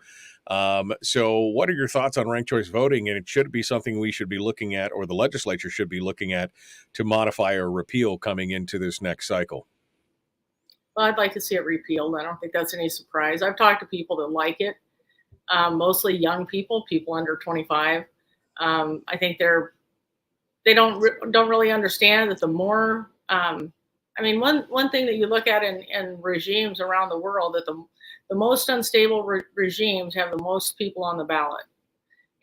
So what are your thoughts on ranked choice voting? And it should be something we should be looking at, or the legislature should be looking at, to modify or repeal coming into this next cycle? Well, I'd like to see it repealed. I don't think that's any surprise. I've talked to people that like it, mostly young people under 25. I think they don't really understand that the more one thing that you look at in regimes around the world, that the most unstable regimes have the most people on the ballot,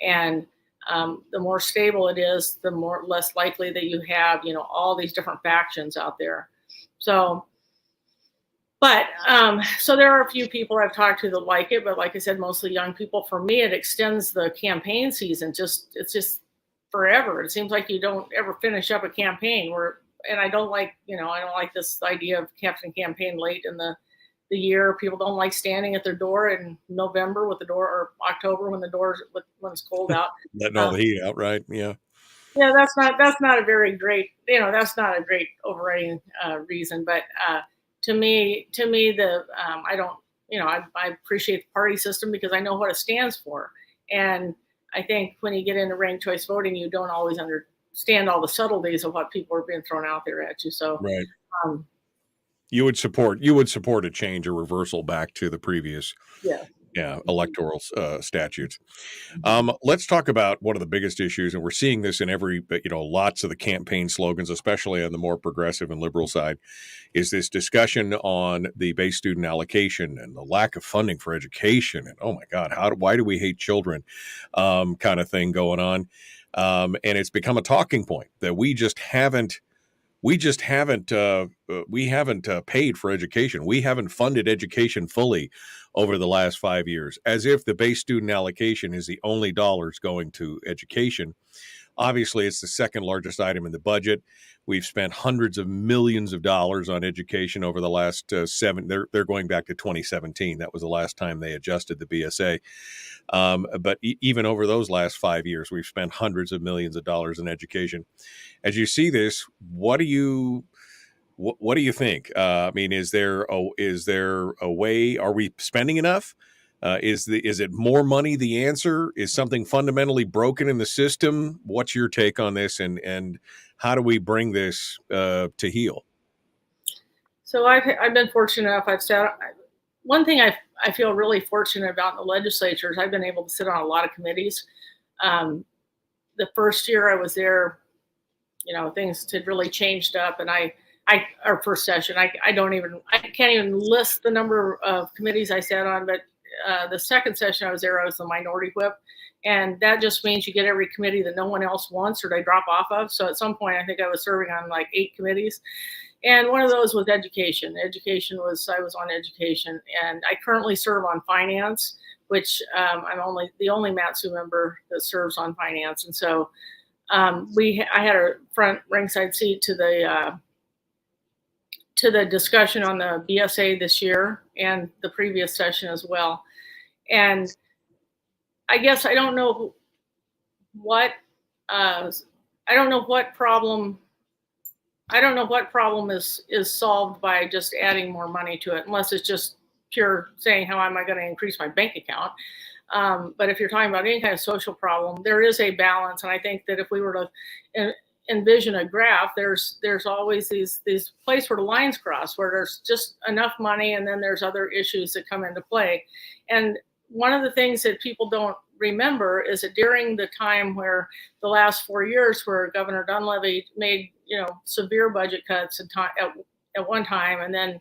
and the more stable it is, the less likely that you have all these different factions out there. So there are a few people I've talked to that like it, but like I said, mostly young people. For me, it extends the campaign season. It's just forever. It seems like you don't ever finish up a campaign. And I don't like this idea of having campaign late in the year. People don't like standing at their door in November or October when it's cold out. Letting all the heat out, right? Yeah. Yeah, that's not a very great, that's not a great overriding reason. But to me, I don't, I appreciate the party system because I know what it stands for. And I think when you get into ranked choice voting, you don't always understand all the subtleties of what people are being thrown out there at you. So, right. You would support a change or reversal back to the previous, electoral statutes. Let's talk about one of the biggest issues, and we're seeing this in lots of the campaign slogans, especially on the more progressive and liberal side, is this discussion on the base student allocation and the lack of funding for education. And oh my God, why do we hate children? Kind of thing going on. And it's become a talking point that we haven't paid for education. We haven't funded education fully over the last 5 years, as if the base student allocation is the only dollars going to education. Obviously, it's the second largest item in the budget. We've spent hundreds of millions of dollars on education over the last they're going back to 2017. That was the last time they adjusted the BSA. But even over those last 5 years, we've spent hundreds of millions of dollars in education. As you see this, what do you think? I mean, is there a way? Are we spending enough? Is it more money the answer? Is something fundamentally broken in the system? What's your take on this, and how do we bring this to heal? So I've been fortunate enough. I've sat one thing I feel really fortunate about in the legislature is I've been able to sit on a lot of committees. The first year I was there, things had really changed up, and our first session, I can't even list the number of committees I sat on, but the second session I was there, I was the minority whip. And that just means you get every committee that no one else wants or they drop off of. So at some point, I think I was serving on like 8 committees. And one of those was education. I was on education. And I currently serve on finance, which I'm the only Matsu member that serves on finance. And so I had a front ringside seat to the discussion on the BSA this year and the previous session as well. And I guess I don't know what problem is solved by just adding more money to it, unless it's just pure saying, how am I going to increase my bank account? But if you're talking about any kind of social problem, there is a balance. And I think that if we were to envision a graph, there's always these place where the lines cross, where there's just enough money, and then there's other issues that come into play. And one of the things that people don't remember is that during the time where the last 4 years where Governor Dunleavy made, severe budget cuts at one time, and then,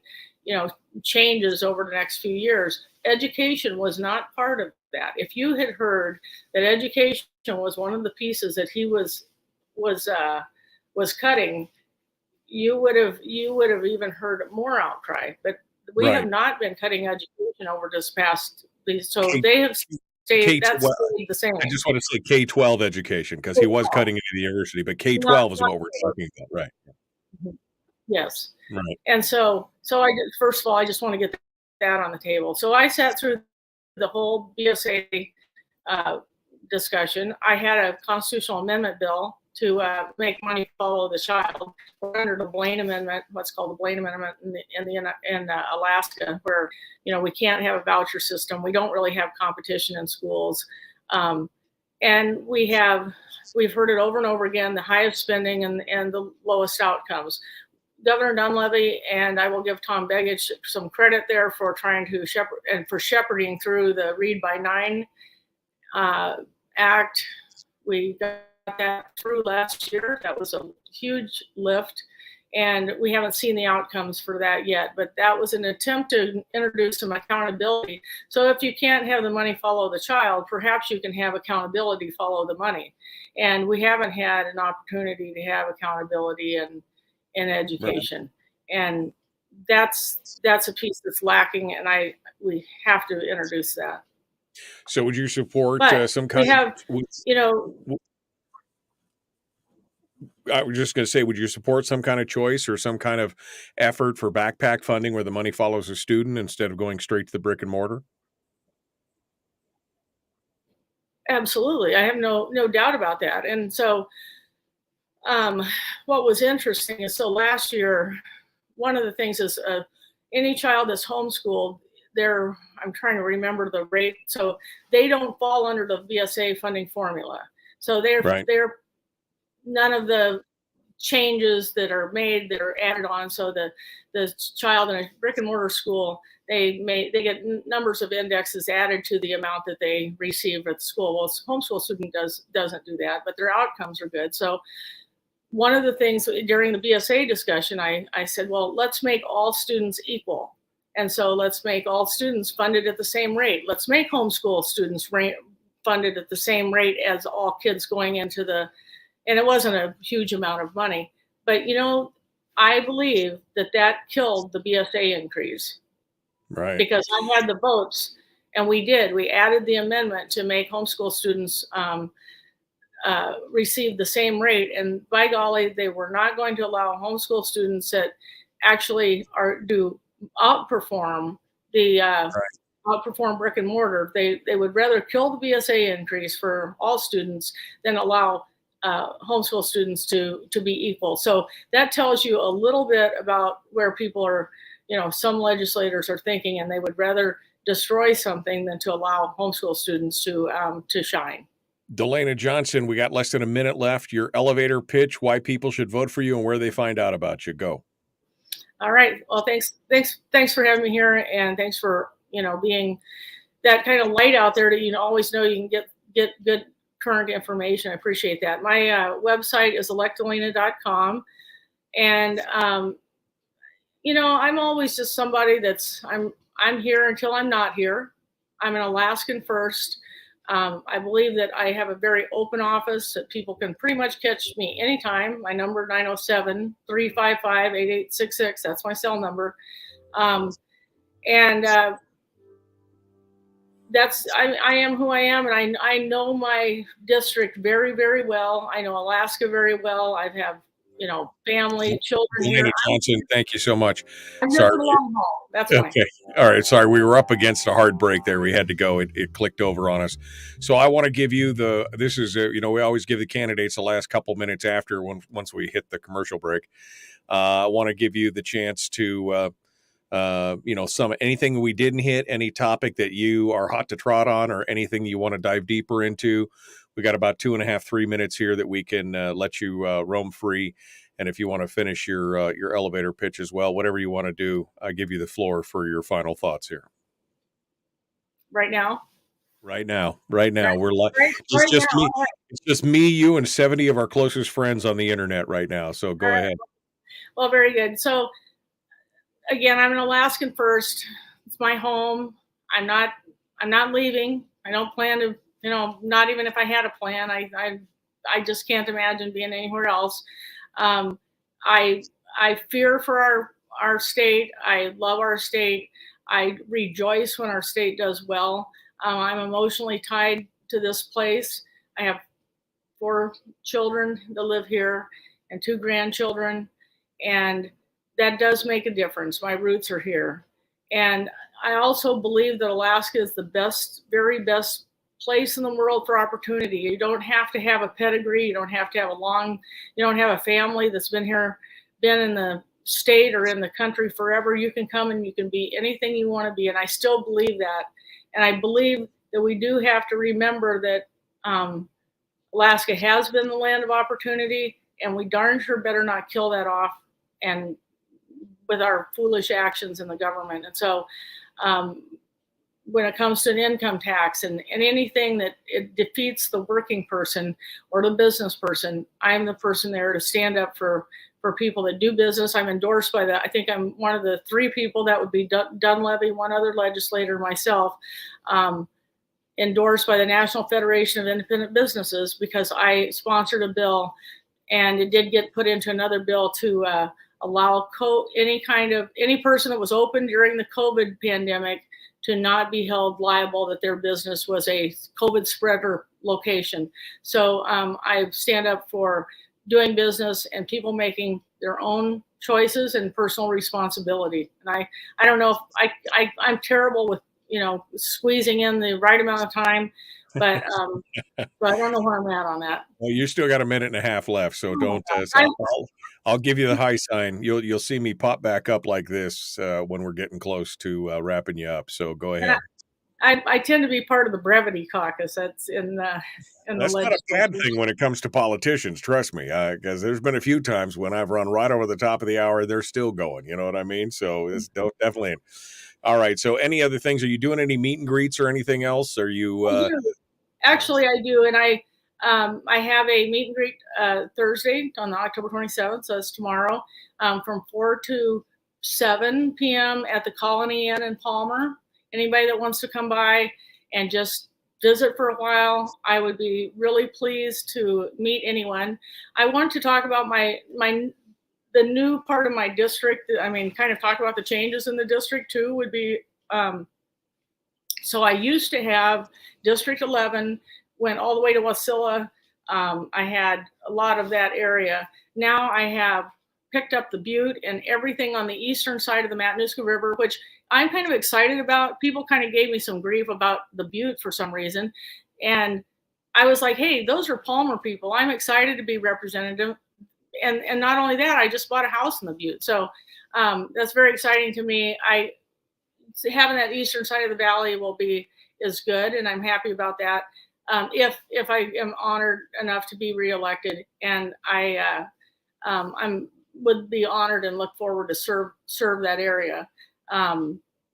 changes over the next few years, education was not part of that. If you had heard that education was one of the pieces that he was cutting, you would have even heard more outcry. But we have not been cutting education over this past. So they have stayed. That's stayed the same. I just want to say K-12 education, because he was cutting into the university, but K-12 is what we're talking about, right? Yes. Right. And so first of all, I just want to get that on the table. So I sat through the whole BSA discussion. I had a constitutional amendment bill to make money follow the child. We're under the Blaine Amendment, what's called the Blaine Amendment in Alaska, where we can't have a voucher system. We don't really have competition in schools, and we've heard it over and over again: the highest spending and the lowest outcomes. Governor Dunleavy, and I will give Tom Begich some credit there for trying to shepherding through the Read by 9 Act. We got that through last year. That was a huge lift, and we haven't seen the outcomes for that yet, but that was an attempt to introduce some accountability. So if you can't have the money follow the child, perhaps you can have accountability follow the money. And we haven't had an opportunity to have accountability in education. Right. And that's a piece that's lacking, and we have to introduce that. So would you support some kind I was just going to say, would you support some kind of choice or some kind of effort for backpack funding where the money follows a student instead of going straight to the brick and mortar? Absolutely. I have no doubt about that. And so what was interesting is, so last year, one of the things is any child that's homeschooled, I'm trying to remember the rate. So they don't fall under the VSA funding formula. So they're none of the changes that are made that are added on. So the child in a brick and mortar school, they get numbers of indexes added to the amount that they receive at the school. Well, a homeschool student doesn't do that, but their outcomes are good. So one of the things during the BSA discussion, I said, well, let's make all students equal. And so let's make all students funded at the same rate. Let's make homeschool students funded at the same rate as all kids going into and it wasn't a huge amount of money, but I believe that killed the BSA increase. Right. Because I had the votes, and we added the amendment to make homeschool students receive the same rate. And by golly, they were not going to allow homeschool students that actually outperform outperform brick and mortar. They would rather kill the BSA increase for all students than allow homeschool students to be equal. So that tells you a little bit about where people are, some legislators are thinking, and they would rather destroy something than to allow homeschool students to shine. DeLena Johnson, we got less than a minute left. Your elevator pitch, why people should vote for you and where they find out about you. Go. All right. Well, thanks for having me here, and thanks for being that kind of light out there that always know you can get good current information. I appreciate that. My website is electdelena.com. And, I'm always just somebody I'm here until I'm not here. I'm an Alaskan first. I believe that I have a very open office that people can pretty much catch me anytime. My number 907-355-8866. That's my cell number. I am who I am, and I know my district very, very well. I know Alaska very well. I have family, children here. DeLena Johnson, thank you so much. I'm here for the long haul. That's fine. Okay. All right. Sorry. We were up against a hard break there. We had to go. It clicked over on us. So I want to give you this is, we always give the candidates the last couple minutes after once we hit the commercial break. I want to give you the chance to, anything we didn't hit, any topic that you are hot to trot on, or anything you want to dive deeper into. We got about 2.5, 3 minutes here that we can let you roam free. And if you want to finish your elevator pitch as well, whatever you want to do, I give you the floor for your final thoughts here. Right now. We're like it's just me. Right. It's just me, you, and 70 of our closest friends on the internet right now. So go ahead. Well, very good. So again, I'm an Alaskan first. It's my home. I'm not leaving. I don't plan to, not even if I had a plan. I just can't imagine being anywhere else. I fear for our state. I love our state. I rejoice when our state does well. I'm emotionally tied to this place. I have 4 children that live here and 2 grandchildren, and that does make a difference. My roots are here. And I also believe that Alaska is the best, very best place in the world for opportunity. You don't have to have a pedigree. You don't have to have you don't have a family that's been in the state or in the country forever. You can come and you can be anything you want to be. And I still believe that. And I believe that we do have to remember that Alaska has been the land of opportunity, and we darn sure better not kill that off and with our foolish actions in the government. And so when it comes to an income tax and anything that it defeats the working person or the business person, I'm the person there to stand up for people that do business. I'm endorsed by I think I'm one of the 3 people that would be Dunleavy, one other legislator, myself, endorsed by the National Federation of Independent Businesses, because I sponsored a bill, and it did get put into another bill to allow any person that was open during the COVID pandemic to not be held liable that their business was a COVID spreader location. So I stand up for doing business and people making their own choices and personal responsibility. And I don't know if I'm terrible with, squeezing in the right amount of time, but I don't know where I'm at on that. Well, you still got 1.5 minutes left, so don't. I'll give you the high sign. You'll see me pop back up like this when we're getting close to wrapping you up. So go ahead. I tend to be part of the brevity caucus. That's in the That's not a bad thing when it comes to politicians. Trust me, because there's been a few times when I've run right over the top of the hour. They're still going. You know what I mean? So it's definitely. All right. So any other things? Are you doing any meet and greets or anything else? Are you? Actually, I do, and I have a meet and greet Thursday on October 27th, so it's tomorrow, from 4 to 7 p.m. at the Colony Inn in Palmer. Anybody that wants to come by and just visit for a while, I would be really pleased to meet anyone. I want to talk about the new part of my district. I mean, kind of talk about the changes in the district too would be, so I used to have District 11, went all the way to Wasilla. I had a lot of that area. Now I have picked up the Butte and everything on the eastern side of the Matanuska River, which I'm kind of excited about. People kind of gave me some grief about the Butte for some reason. And I was like, hey, those are Palmer people. I'm excited to be representative. And not only that, I just bought a house in the Butte. So that's very exciting to me. Having that eastern side of the valley is good, and I'm happy about that. If I am honored enough to be reelected, and I would be honored and look forward to serve that area.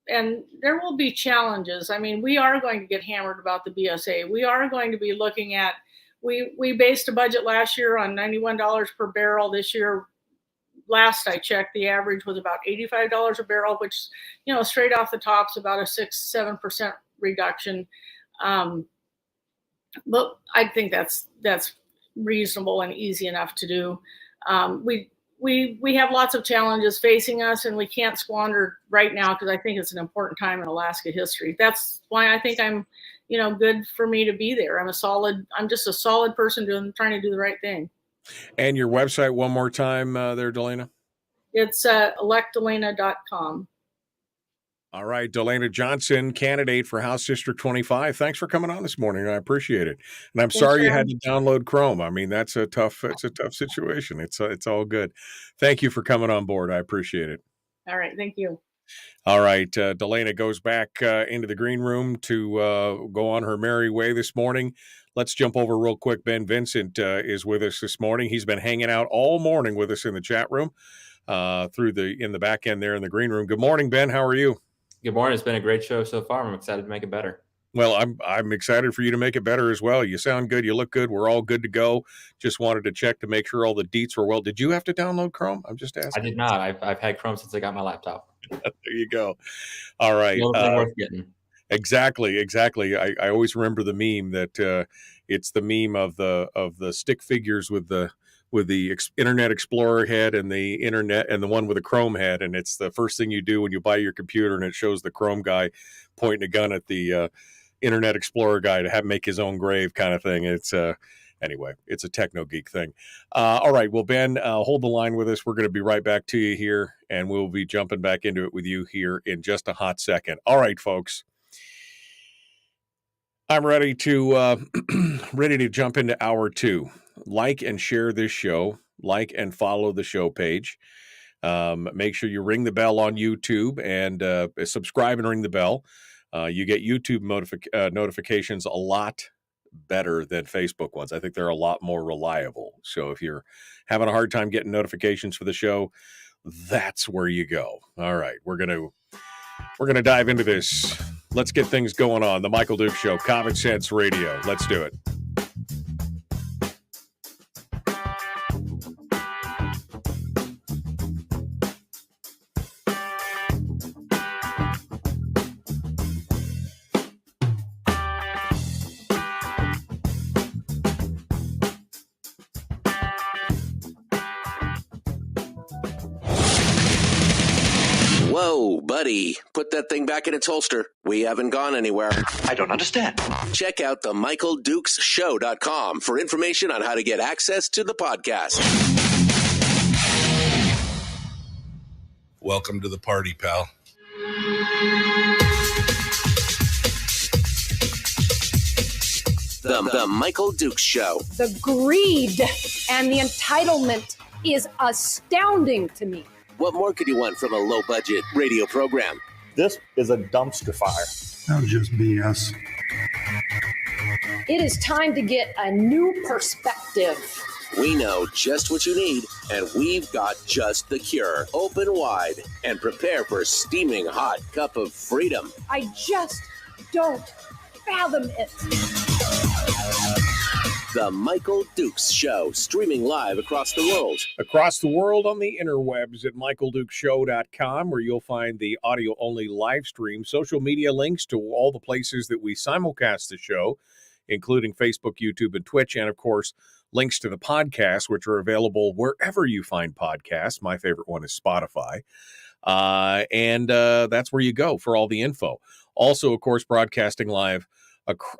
there will be challenges. I mean, we are going to get hammered about the BSA. We are going to be looking at, we based a budget last year on $91 per barrel. This year, last I checked, the average was about $85 a barrel, which, straight off the top is about a 6-7% reduction. But I think that's reasonable and easy enough to do. We have lots of challenges facing us, and we can't squander right now because I think it's an important time in Alaska history. That's why I think I'm, good for me to be there. I'm just a solid person trying to do the right thing. And your website one more time there, DeLena? It's electdelena.com. All right, DeLena Johnson, candidate for House District 25. Thanks for coming on this morning. I appreciate it. And I'm sorry you had to download Chrome. I mean, it's a tough situation. It's all good. Thank you for coming on board. I appreciate it. All right, thank you. All right, DeLena goes back into the green room to go on her merry way this morning. Let's jump over real quick. Ben Vincent is with us this morning. He's been hanging out all morning with us in the chat room in the back end there in the green room. Good morning, Ben. How are you? Good morning. It's been a great show so far. I'm excited to make it better. Well, I'm excited for you to make it better as well. You sound good. You look good. We're all good to go. Just wanted to check to make sure all the deets were well. Did you have to download Chrome? I'm just asking. I did not. I've had Chrome since I got my laptop. There you go. All right. Worth getting. Exactly. I always remember the meme that it's the meme of the stick figures with the Internet Explorer head and the internet and the one with the Chrome head, and it's the first thing you do when you buy your computer, and it shows the Chrome guy pointing a gun at the Internet Explorer guy to make his own grave kind of thing. It's anyway, it's a techno geek thing. All right, well, Ben, hold the line with us. We're going to be right back to you here, and we'll be jumping back into it with you here in just a hot second. All right, folks. I'm ready to jump into hour 2. Like and share this show. Like and follow the show page. Make sure you ring the bell on YouTube and subscribe and ring the bell. You get YouTube notifications a lot better than Facebook ones. I think they're a lot more reliable. So if you're having a hard time getting notifications for the show, that's where you go. All right, we're gonna dive into this. Let's get things going on. The Michael Duke Show, Common Sense Radio. Let's do it. Whoa, buddy. Put that thing back in its holster. We haven't gone anywhere. I don't understand. Check out the MichaelDukesShow.com for information on how to get access to the podcast. Welcome to the party, pal. The Michael Dukes Show. The greed and the entitlement is astounding to me. What more could you want from a low-budget radio program? This is a dumpster fire. That's just BS. It is time to get a new perspective. We know just what you need, and we've got just the cure. Open wide and prepare for a steaming hot cup of freedom. I just don't fathom it. The Michael Dukes Show, streaming live across the world. Across the world on the interwebs at michaeldukeshow.com, where you'll find the audio-only live stream, social media links to all the places that we simulcast the show, including Facebook, YouTube, and Twitch, and, of course, links to the podcast, which are available wherever you find podcasts. My favorite one is Spotify. And that's where you go for all the info. Also, of course, broadcasting live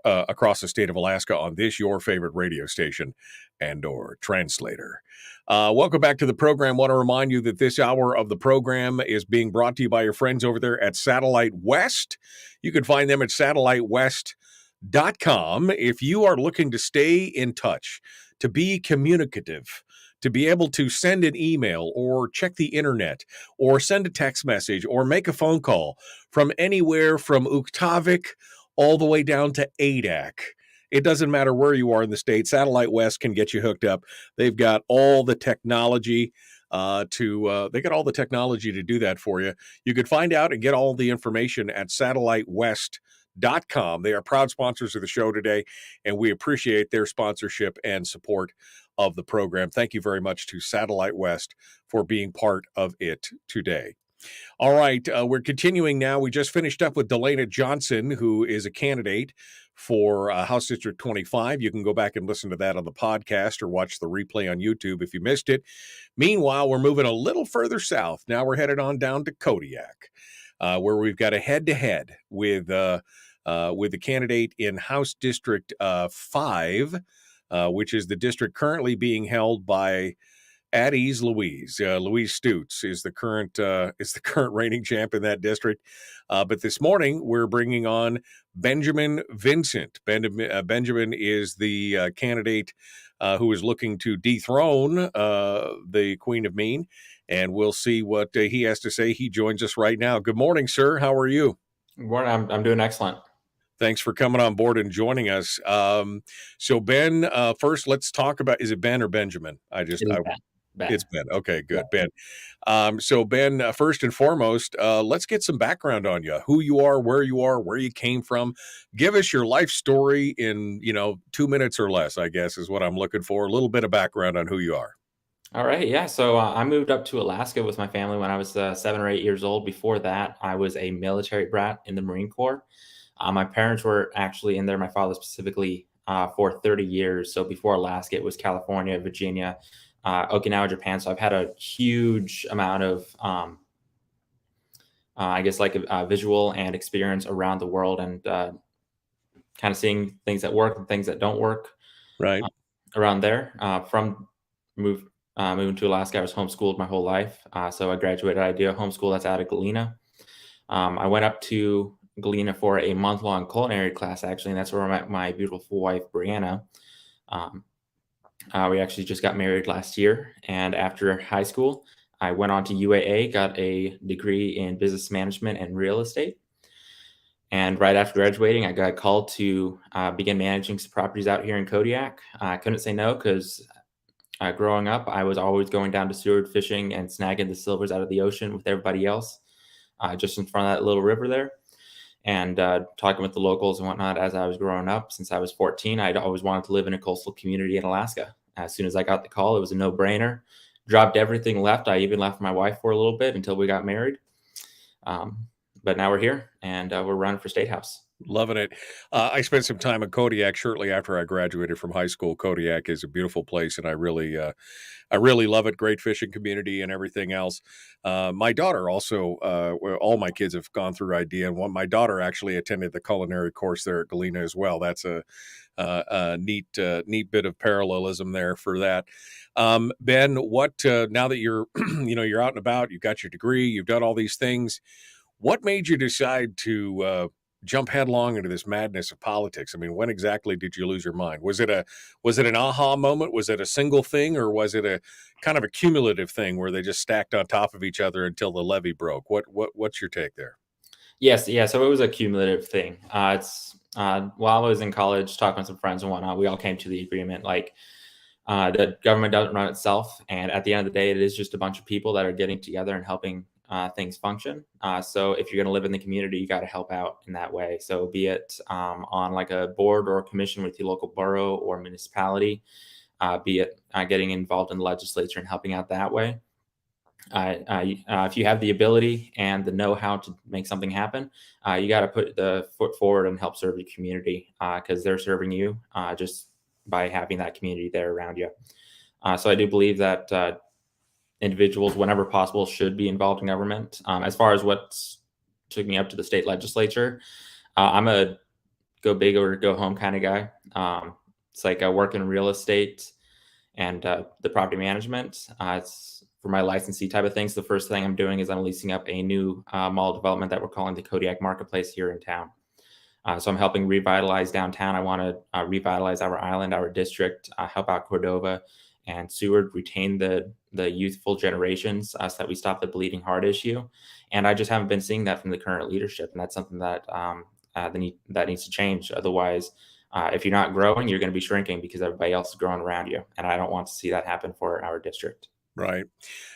across the state of Alaska on this, your favorite radio station and/or translator. Welcome back to the program. Want to remind you that this hour of the program is being brought to you by your friends over there at Satellite West. You can find them at satellitewest.com. If you are looking to stay in touch, to be communicative, to be able to send an email or check the internet or send a text message or make a phone call from anywhere from Ukhtavik all the way down to Adak. It doesn't matter where you are in the state. Satellite West can get you hooked up. They've got all the technology they got all the technology to do that for you. You could find out and get all the information at satellitewest.com. They are proud sponsors of the show today, and we appreciate their sponsorship and support of the program. Thank you very much to Satellite West for being part of it today. All right, we're continuing now. We just finished up with DeLena Johnson, who is a candidate for House District 25. You can go back and listen to that on the podcast or watch the replay on YouTube if you missed it. Meanwhile, we're moving a little further south. Now we're headed on down to Kodiak, where we've got a head-to-head with the candidate in House District 5, which is the district currently being held by at ease Louise. Louise Stutes is the current reigning champ in that district. But this morning we're bringing on Benjamin Vincent. Benjamin is the candidate who is looking to dethrone the Queen of Mean, and we'll see what he has to say. He joins us right now. Good morning, sir. How are you? Good morning. I'm doing excellent. Thanks for coming on board and joining us. So Ben, first let's talk about, is it Ben or Benjamin? Ben. It's Ben. Okay, good. Ben. So Ben, first and foremost, let's get some background on you, who you are, where you came from. Give us your life story in, 2 minutes or less, I guess, is what I'm looking for. A little bit of background on who you are. All right. Yeah. So I moved up to Alaska with my family when I was 7 or 8 years old. Before that, I was a military brat in the Marine Corps. My parents were actually in there, my father specifically, for 30 years. So before Alaska, it was California, Virginia, Okinawa, Japan. So I've had a huge amount of, visual and experience around the world, and kind of seeing things that work and things that don't work. Right. Around there. Moving to Alaska, I was homeschooled my whole life. So I graduated IDEA homeschool. That's out of Galena. I went up to Galena for a month-long culinary class, actually, and that's where I met my beautiful wife, Brianna. We actually just got married last year, and after high school, I went on to UAA, got a degree in business management and real estate. And right after graduating, I got called to begin managing some properties out here in Kodiak. I couldn't say no because growing up, I was always going down to Seward fishing and snagging the silvers out of the ocean with everybody else, just in front of that little river there. And talking with the locals and whatnot as I was growing up. Since I was 14, I'd always wanted to live in a coastal community in Alaska. As soon as I got the call, it was a no-brainer. Dropped everything, left. I even left my wife for a little bit until we got married. But now we're here, and we're running for State House. Loving it. I spent some time in Kodiak shortly after I graduated from high school. Kodiak is a beautiful place, and I really love it. Great fishing community and everything else. My daughter also, all my kids have gone through IDEA, and my daughter actually attended the culinary course there at Galena as well. That's a neat bit of parallelism there for that. Ben, what now that you're you're out and about, you've got your degree, you've done all these things, what made you decide to jump headlong into this madness of politics? I mean, when exactly did you lose your mind? Was it an aha moment? Was it a single thing, or was it a kind of a cumulative thing where they just stacked on top of each other until the levee broke? What's your take there? Yes, yeah. So it was a cumulative thing. It's while I was in college, talking with some friends and whatnot, we all came to the agreement the government doesn't run itself, and at the end of the day, it is just a bunch of people that are getting together and helping things function. So if you're going to live in the community, you got to help out in that way. So be it on like a board or a commission with your local borough or municipality, be it getting involved in the legislature and helping out that way. If you have the ability and the know-how to make something happen, you got to put the foot forward and help serve your community because they're serving you just by having that community there around you. So I do believe that individuals, whenever possible, should be involved in government. As far as what took me up to the state legislature, I'm a go big or go home kind of guy. It's like I work in real estate and the property management. It's for my licensee type of things. The first thing I'm doing is I'm leasing up a new mall development that we're calling the Kodiak Marketplace here in town. So I'm helping revitalize downtown. I want to revitalize our island, our district, help out Cordova and Seward, retain the youthful generations so that we stop the bleeding heart issue. And I just haven't been seeing that from the current leadership. And that's something that that needs to change. Otherwise, if you're not growing, you're going to be shrinking because everybody else is growing around you. And I don't want to see that happen for our district. Right.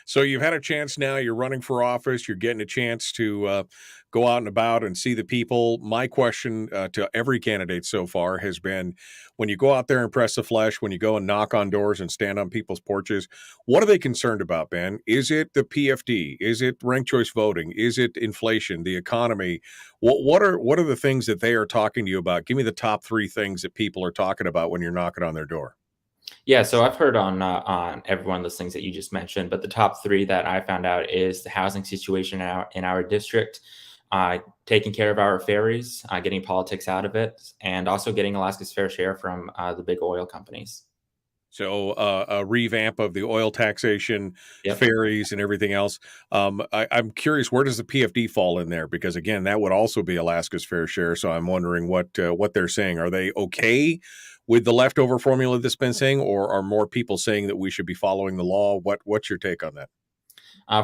So you've had a chance now. You're running for office. You're getting a chance to go out and about and see the people. My question to every candidate so far has been, when you go out there and press the flesh, when you go and knock on doors and stand on people's porches, what are they concerned about, Ben? Is it the PFD? Is it ranked choice voting? Is it inflation, the economy? What are the things that they are talking to you about? Give me the top 3 things that people are talking about when you're knocking on their door. Yeah, so I've heard on every one of those things that you just mentioned, but the top 3 that I found out is the housing situation in our district, taking care of our ferries, getting politics out of it, and also getting Alaska's fair share from the big oil companies. So a revamp of the oil taxation, Yep. ferries, and everything else. I'm curious, where does the PFD fall in there? Because again, that would also be Alaska's fair share. So I'm wondering what they're saying. Are they okay with the leftover formula that's been saying, or are more people saying that we should be following the law? What's your take on that?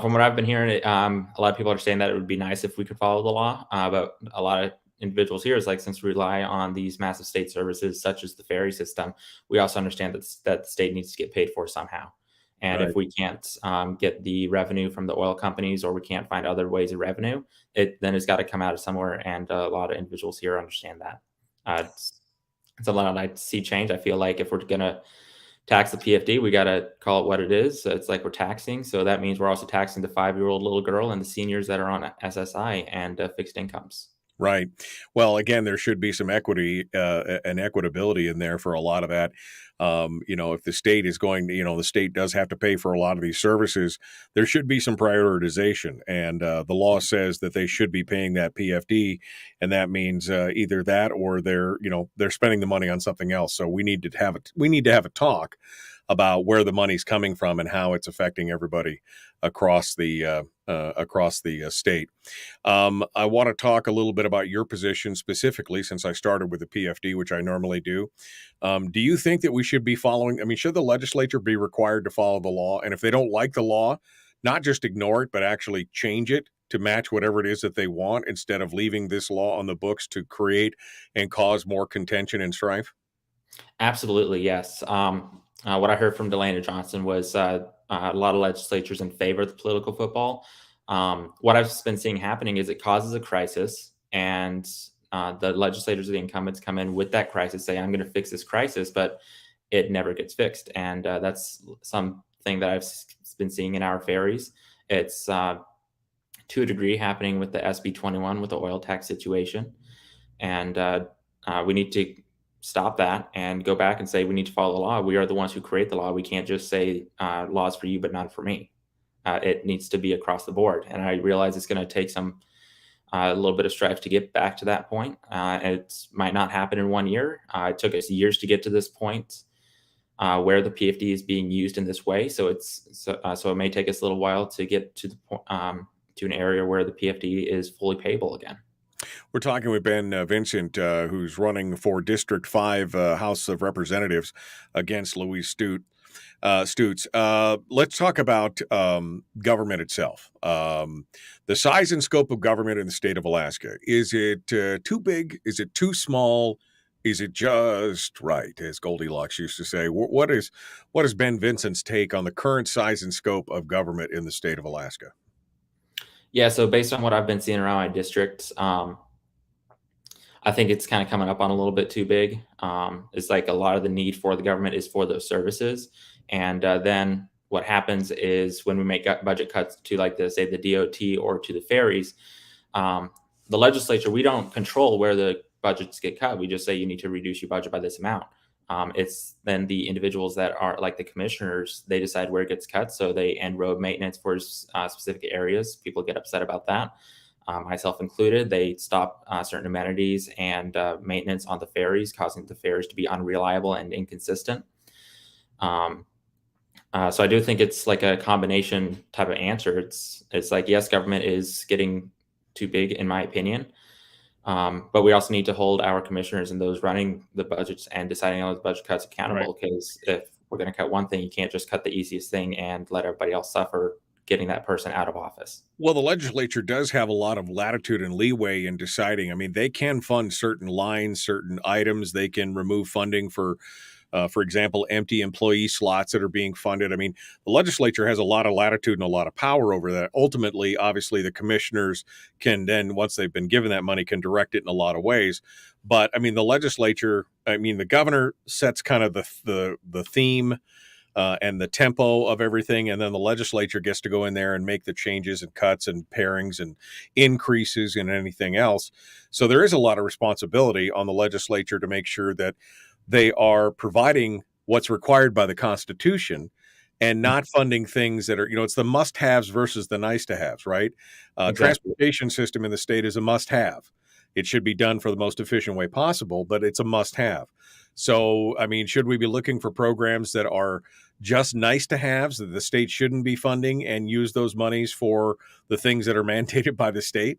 From what I've been hearing, a lot of people are saying that it would be nice if we could follow the law, but a lot of individuals here is like, since we rely on these massive state services such as the ferry system, we also understand that the state needs to get paid for somehow. And Right. if we can't get the revenue from the oil companies, or we can't find other ways of revenue, then it's got to come out of somewhere. And a lot of individuals here understand that. It's a lot I'd like to see change. I feel like if we're going to tax the PFD, we got to call it what it is. It's like we're taxing. So that means we're also taxing the 5-year-old little girl and the seniors that are on SSI and fixed incomes. Right. Well, again, there should be some equity and equitability in there for a lot of that. If the state is going to, the state does have to pay for a lot of these services, there should be some prioritization. And the law says that they should be paying that PFD. And that means either that or they're spending the money on something else. So we need to have a talk about where the money's coming from and how it's affecting everybody across the state. I want to talk a little bit about your position specifically, since I started with the PFD, which I normally do. Do you think that we should be following? I mean, should the legislature be required to follow the law? And if they don't like the law, not just ignore it, but actually change it to match whatever it is that they want, instead of leaving this law on the books to create and cause more contention and strife? Absolutely, yes. What I heard from DeLena Johnson was a lot of legislatures in favor of the political football. What I've been seeing happening is it causes a crisis, and the legislators or the incumbents come in with that crisis, say, I'm going to fix this crisis, but it never gets fixed. And that's something that I've been seeing in our ferries. It's to a degree happening with the SB 21 with the oil tax situation. And we need to stop that and go back and say, we need to follow the law. We are the ones who create the law. We can't just say laws for you, but not for me. It needs to be across the board. And I realize it's going to take a little bit of strife to get back to that point. It might not happen in 1 year. It took us years to get to this point where the PFD is being used in this way. So it may take us a little while to get to to an area where the PFD is fully payable again. We're talking with Ben Vincent, who's running for District 5 House of Representatives against Louise Stutes. Let's talk about government itself. The size and scope of government in the state of Alaska. Is it too big? Is it too small? Is it just right, as Goldilocks used to say? What is Ben Vincent's take on the current size and scope of government in the state of Alaska? Yeah, so based on what I've been seeing around my district, I think it's kind of coming up on a little bit too big. It's like a lot of the need for the government is for those services. And then what happens is when we make budget cuts to, like, say the DOT or to the ferries, the legislature, we don't control where the budgets get cut. We just say you need to reduce your budget by this amount. It's then the individuals that are like the commissioners, they decide where it gets cut. So they end road maintenance for specific areas. People get upset about that, myself included. They stop certain amenities and maintenance on the ferries, causing the ferries to be unreliable and inconsistent. So I do think it's like a combination type of answer. It's like, yes, government is getting too big, in my opinion. But we also need to hold our commissioners and those running the budgets and deciding on those budget cuts accountable. Because if we're going to cut one thing, you can't just cut the easiest thing and let everybody else suffer getting that person out of office. Well, the legislature does have a lot of latitude and leeway in deciding. I mean, they can fund certain lines, certain items. They can remove funding for For example, empty employee slots that are being funded. I mean, the legislature has a lot of latitude and a lot of power over that. Ultimately, obviously, the commissioners can then, once they've been given that money, can direct it in a lot of ways. But I mean, the legislature, I mean, the governor sets kind of the theme and the tempo of everything. And then the legislature gets to go in there and make the changes and cuts and pairings and increases and anything else. So there is a lot of responsibility on the legislature to make sure that they are providing what's required by the Constitution and not funding things that are, it's the must-haves versus the nice-to-haves, right? Exactly. Transportation system in the state is a must-have. It should be done for the most efficient way possible, but it's a must-have. So, I mean, should we be looking for programs that are just nice-to-haves that the state shouldn't be funding and use those monies for the things that are mandated by the state?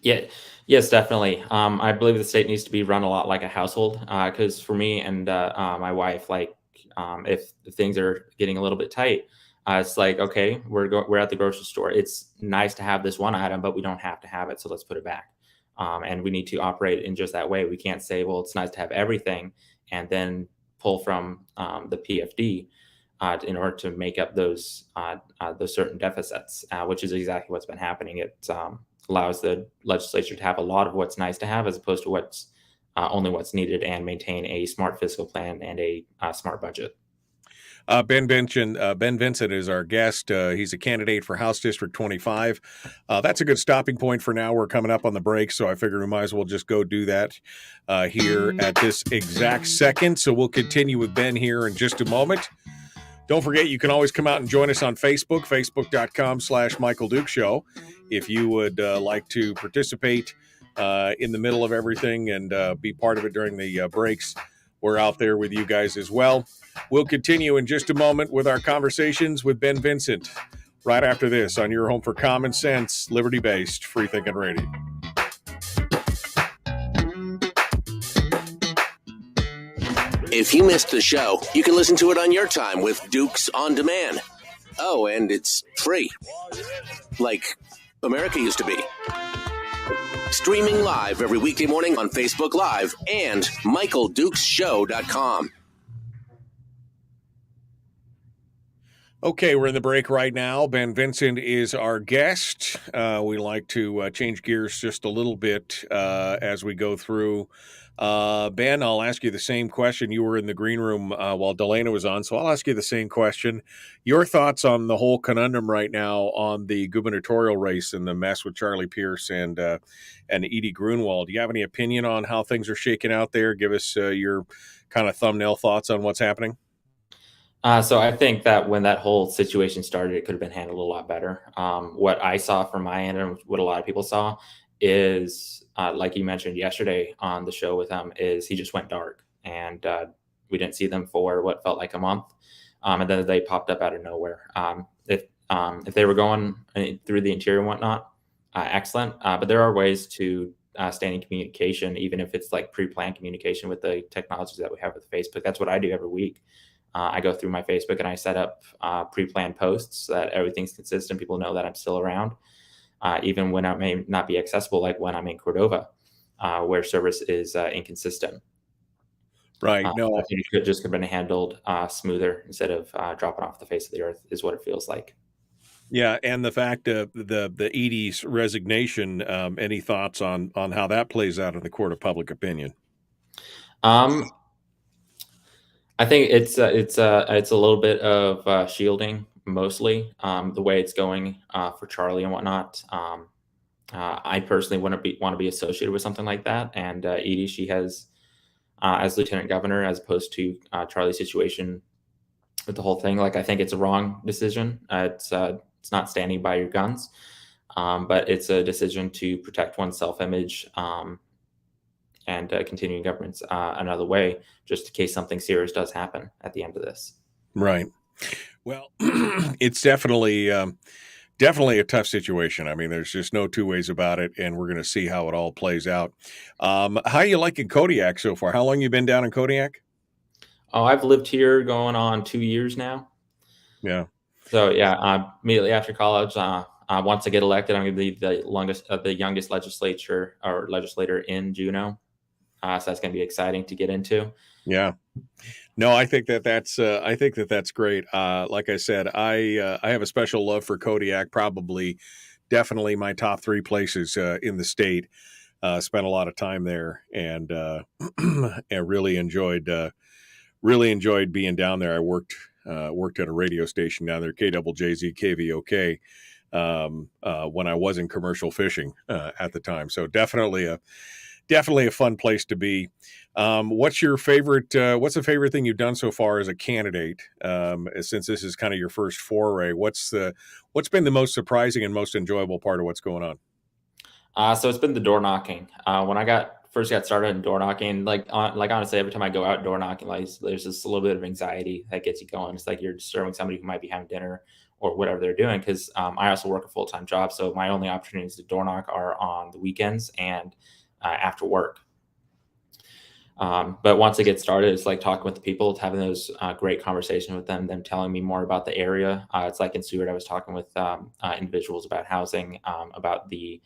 Yeah, yes, definitely. I believe the state needs to be run a lot like a household, because for me and my wife, like if things are getting a little bit tight, it's like, okay, we're at the grocery store. It's nice to have this one item, but we don't have to have it, so let's put it back. And we need to operate in just that way. We can't say, well, it's nice to have everything, and then pull from the PFD in order to make up those certain deficits, which is exactly what's been happening. It allows the legislature to have a lot of what's nice to have as opposed to what's only what's needed, and maintain a smart fiscal plan and a smart budget. Ben Vincent is our guest. He's a candidate for House District 25. That's a good stopping point for now. We're coming up on the break, so I figured we might as well just go do that here at this exact second. So we'll continue with Ben here in just a moment. Don't forget, you can always come out and join us on Facebook, facebook.com/Michael Duke Show. If you would like to participate in the middle of everything and be part of it during the breaks, we're out there with you guys as well. We'll continue in just a moment with our conversations with Ben Vincent right after this on your home for common sense, liberty-based, free-thinking radio. If you missed the show, you can listen to it on your time with Dukes On Demand. Oh, and it's free. Like America used to be. Streaming live every weekday morning on Facebook Live and MichaelDukesShow.com. Okay, we're in the break right now. Ben Vincent is our guest. We like to change gears just a little bit as we go through. Ben, I'll ask you the same question. You were in the green room while DeLena was on, so I'll ask you the same question. Your thoughts on the whole conundrum right now on the gubernatorial race and the mess with Charlie Pierce and Edie Grunwald. Do you have any opinion on how things are shaking out there? Give us your kind of thumbnail thoughts on what's happening. So I think that when that whole situation started, it could have been handled a lot better. What I saw from my end and what a lot of people saw is, like you mentioned yesterday on the show with him, is he just went dark, and we didn't see them for what felt like a month. And then they popped up out of nowhere. If they were going through the interior and whatnot, excellent. But there are ways to stay in communication, even if it's like pre-planned communication with the technologies that we have with Facebook. That's what I do every week. I go through my Facebook and I set up pre-planned posts so that everything's consistent. People know that I'm still around, even when I may not be accessible, like when I'm in Cordova, where service is inconsistent. Right. No, I think it could just have been handled smoother instead of dropping off the face of the earth, is what it feels like. Yeah, and the fact of the Edie's resignation. Any thoughts on how that plays out in the court of public opinion? I think it's a little bit of shielding, mostly the way it's going for Charlie and whatnot. I personally want to be associated with something like that, and Edie, she has as lieutenant governor, as opposed to Charlie's situation with the whole thing. Like, I think it's a wrong decision. It's not standing by your guns, but it's a decision to protect one's self-image. And continuing governments another way, just in case something serious does happen at the end of this. Right. Well, it's definitely a tough situation. I mean, there's just no two ways about it, and we're going to see how it all plays out. How you liking Kodiak so far? How long you been down in Kodiak? Oh, I've lived here going on 2 years now. Yeah. So yeah, immediately after college, once I get elected, I'm going to be the youngest legislator in Juneau. So that's going to be exciting to get into. Yeah. No, I think that's great. Like I said, I have a special love for Kodiak. Definitely my top 3 places in the state. Spent a lot of time there, and and really enjoyed being down there. I worked at a radio station down there, KJZ KVOK, when I was in commercial fishing at the time. So definitely a fun place to be. What's your favorite? What's the favorite thing you've done so far as a candidate? Since this is kind of your first foray, what's been the most surprising and most enjoyable part of what's going on? So it's been the door knocking. When I first got started in door knocking, honestly, every time I go out door knocking, like there's just a little bit of anxiety that gets you going. It's like you're disturbing somebody who might be having dinner or whatever they're doing. Because I also work a full-time job, so my only opportunities to door knock are on the weekends and after work. But once I get started, it's like talking with the people, having those great conversations with them telling me more about the area. It's like in Seward, I was talking with individuals about housing, about the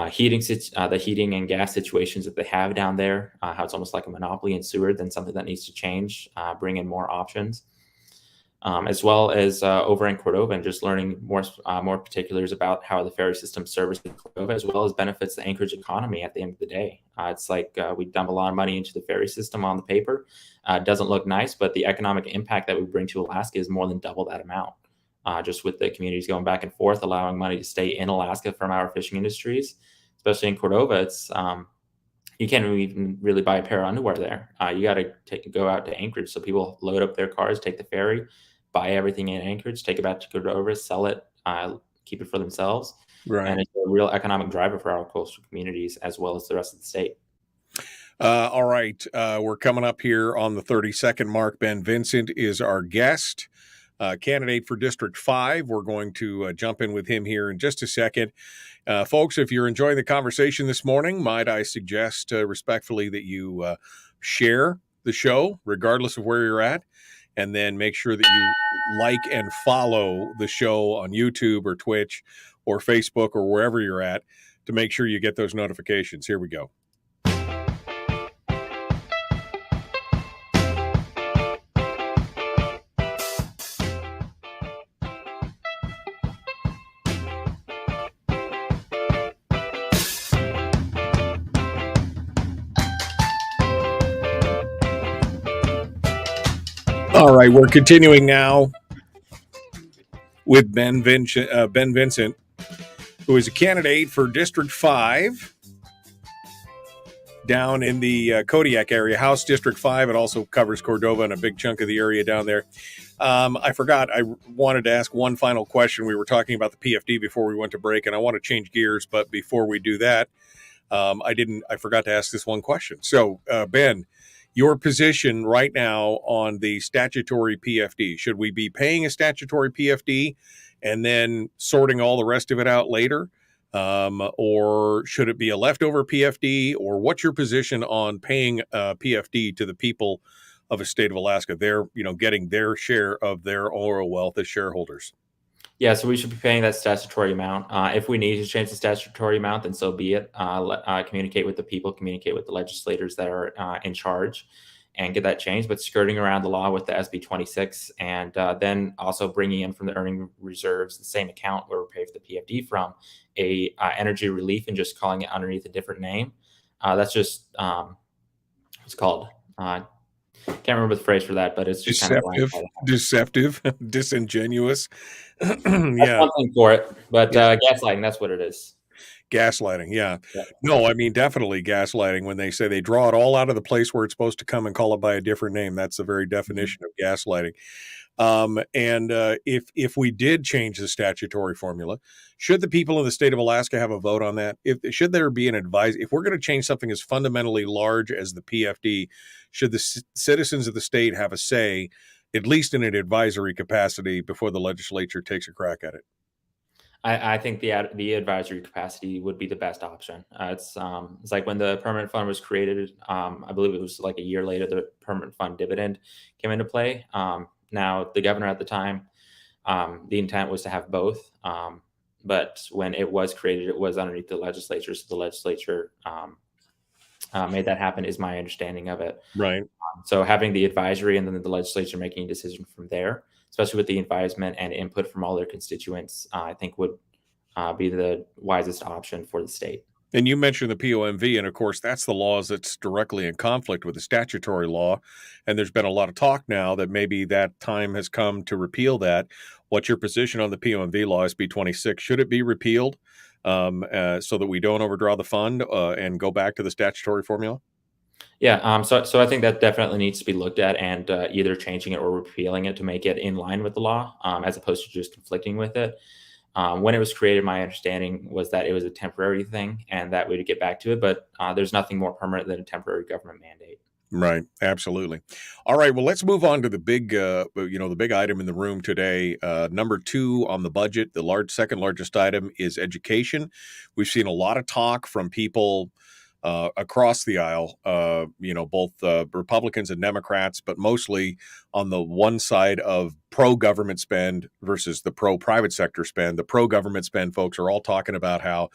heating and gas situations that they have down there, how it's almost like a monopoly in Seward, then something that needs to change, bring in more options, as well as over in Cordova, and just learning more particulars about how the ferry system services Cordova, as well as benefits the Anchorage economy at the end of the day. It's like we dump a lot of money into the ferry system on the paper. It doesn't look nice, but the economic impact that we bring to Alaska is more than double that amount. Just with the communities going back and forth, allowing money to stay in Alaska from our fishing industries, especially in Cordova. It's you can't even really buy a pair of underwear there. You got to go out to Anchorage. So people load up their cars, take the ferry, buy everything in Anchorage, take it back to Cordova, sell it, keep it for themselves. Right. And it's a real economic driver for our coastal communities as well as the rest of the state. All right. We're coming up here on the 30-second mark. Ben Vincent is our guest. Candidate for District 5. We're going to jump in with him here in just a second. Folks, if you're enjoying the conversation this morning, might I suggest respectfully that you share the show, regardless of where you're at, and then make sure that you like and follow the show on YouTube or Twitch or Facebook or wherever you're at to make sure you get those notifications. Here we go. All right, we're continuing now with Ben Vincent, who is a candidate for District 5 down in the Kodiak area, House District 5. It also covers Cordova and a big chunk of the area down there. I forgot, I wanted to ask one final question. We were talking about the PFD before we went to break, and I want to change gears, but before we do that, I forgot to ask this one question. So, Ben, your position right now on the statutory PFD, should we be paying a statutory PFD and then sorting all the rest of it out later? Or should it be a leftover PFD? Or what's your position on paying a PFD to the people of a state of Alaska? They're, getting their share of their oil wealth as shareholders. Yeah, so we should be paying that statutory amount. If we need to change the statutory amount, then so be it. Communicate with the people, communicate with the legislators that are in charge and get that changed. But skirting around the law with the SB 26 and then also bringing in from the earning reserves, the same account where we pay for the PFD from, a energy relief and just calling it underneath a different name. That's just what's called. Can't remember the phrase for that, but it's just deceptive, disingenuous. That's one thing for it, but gaslighting, that's what it is. Gaslighting, yeah. No, I mean, definitely gaslighting. When they say they draw it all out of the place where it's supposed to come and call it by a different name, that's the very definition of gaslighting. If we did change the statutory formula, should the people of the state of Alaska have a vote on that? Should there be an advice? If we're going to change something as fundamentally large as the PFD, should the citizens of the state have a say, at least in an advisory capacity, before the legislature takes a crack at it? I think the advisory capacity would be the best option. It's like when the permanent fund was created, I believe it was like a year later, the permanent fund dividend came into play. Now, the governor at the time, the intent was to have both. But when it was created, it was underneath the legislature. So the legislature made that happen, is my understanding of it. Right. So having the advisory and then the legislature making a decision from there, especially with the advisement and input from all their constituents, I think would be the wisest option for the state. And you mentioned the POMV, and of course, that's the laws that's directly in conflict with the statutory law. And there's been a lot of talk now that maybe that time has come to repeal that. What's your position on the POMV law, SB 26? Should it be repealed so that we don't overdraw the fund and go back to the statutory formula? Yeah, so I think that definitely needs to be looked at, and either changing it or repealing it to make it in line with the law, as opposed to just conflicting with it. When it was created, my understanding was that it was a temporary thing and that we'd get back to it, but there's nothing more permanent than a temporary government mandate. Right. Absolutely. All right. Well, let's move on to the big, the big item in the room today. Number 2 on the budget, the second largest item is education. We've seen a lot of talk from people across the aisle, both Republicans and Democrats, but mostly on the one side of pro-government spend versus the pro-private sector spend. The pro-government spend folks are all talking about how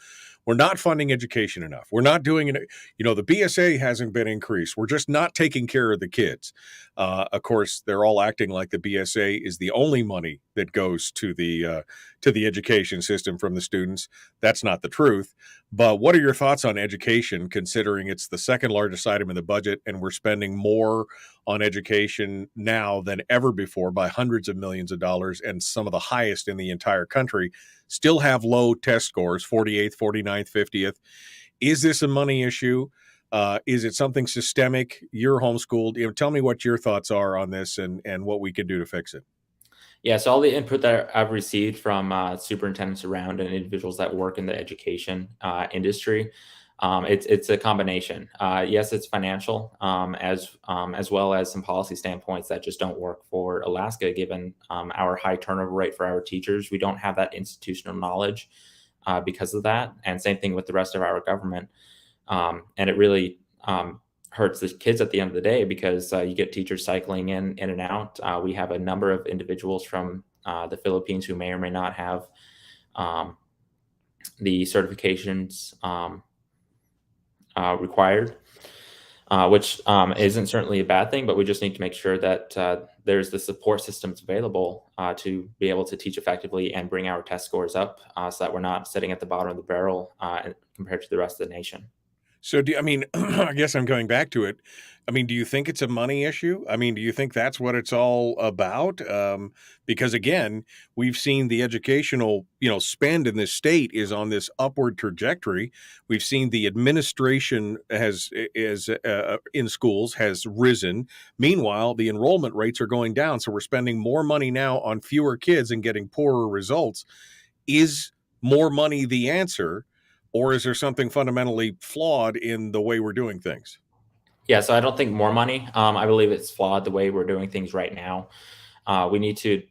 we're not funding education enough. We're not doing it. The BSA hasn't been increased. We're just not taking care of the kids. Of course, they're all acting like the BSA is the only money that goes to the education system from the students. That's not the truth. But what are your thoughts on education, considering it's the second largest item in the budget, and we're spending more on education now than ever before by hundreds of millions of dollars, and some of the highest in the entire country still have low test scores, 48th, 49th, 50th. Is this a money issue? Is it something systemic? You're homeschooled. Tell me what your thoughts are on this and what we can do to fix it. Yeah, so all the input that I've received from superintendents around and individuals that work in the education industry, it's a combination. Yes, it's financial, as well as some policy standpoints that just don't work for Alaska, given our high turnover rate for our teachers. We don't have that institutional knowledge because of that, and same thing with the rest of our government. And it really hurts the kids at the end of the day, because you get teachers cycling in and out. We have a number of individuals from the Philippines who may or may not have the certifications required, which isn't certainly a bad thing, but we just need to make sure that there's the support systems available to be able to teach effectively and bring our test scores up, so that we're not sitting at the bottom of the barrel compared to the rest of the nation. So, I guess I'm going back to it. Do you think it's a money issue? Do you think that's what it's all about? Because again, we've seen the educational, spend in this state is on this upward trajectory. We've seen the administration in schools has risen. Meanwhile, the enrollment rates are going down. So we're spending more money now on fewer kids and getting poorer results. Is more money the answer? Or is there something fundamentally flawed in the way we're doing things? Yeah, so I don't think more money. I believe it's flawed the way we're doing things right now. We need to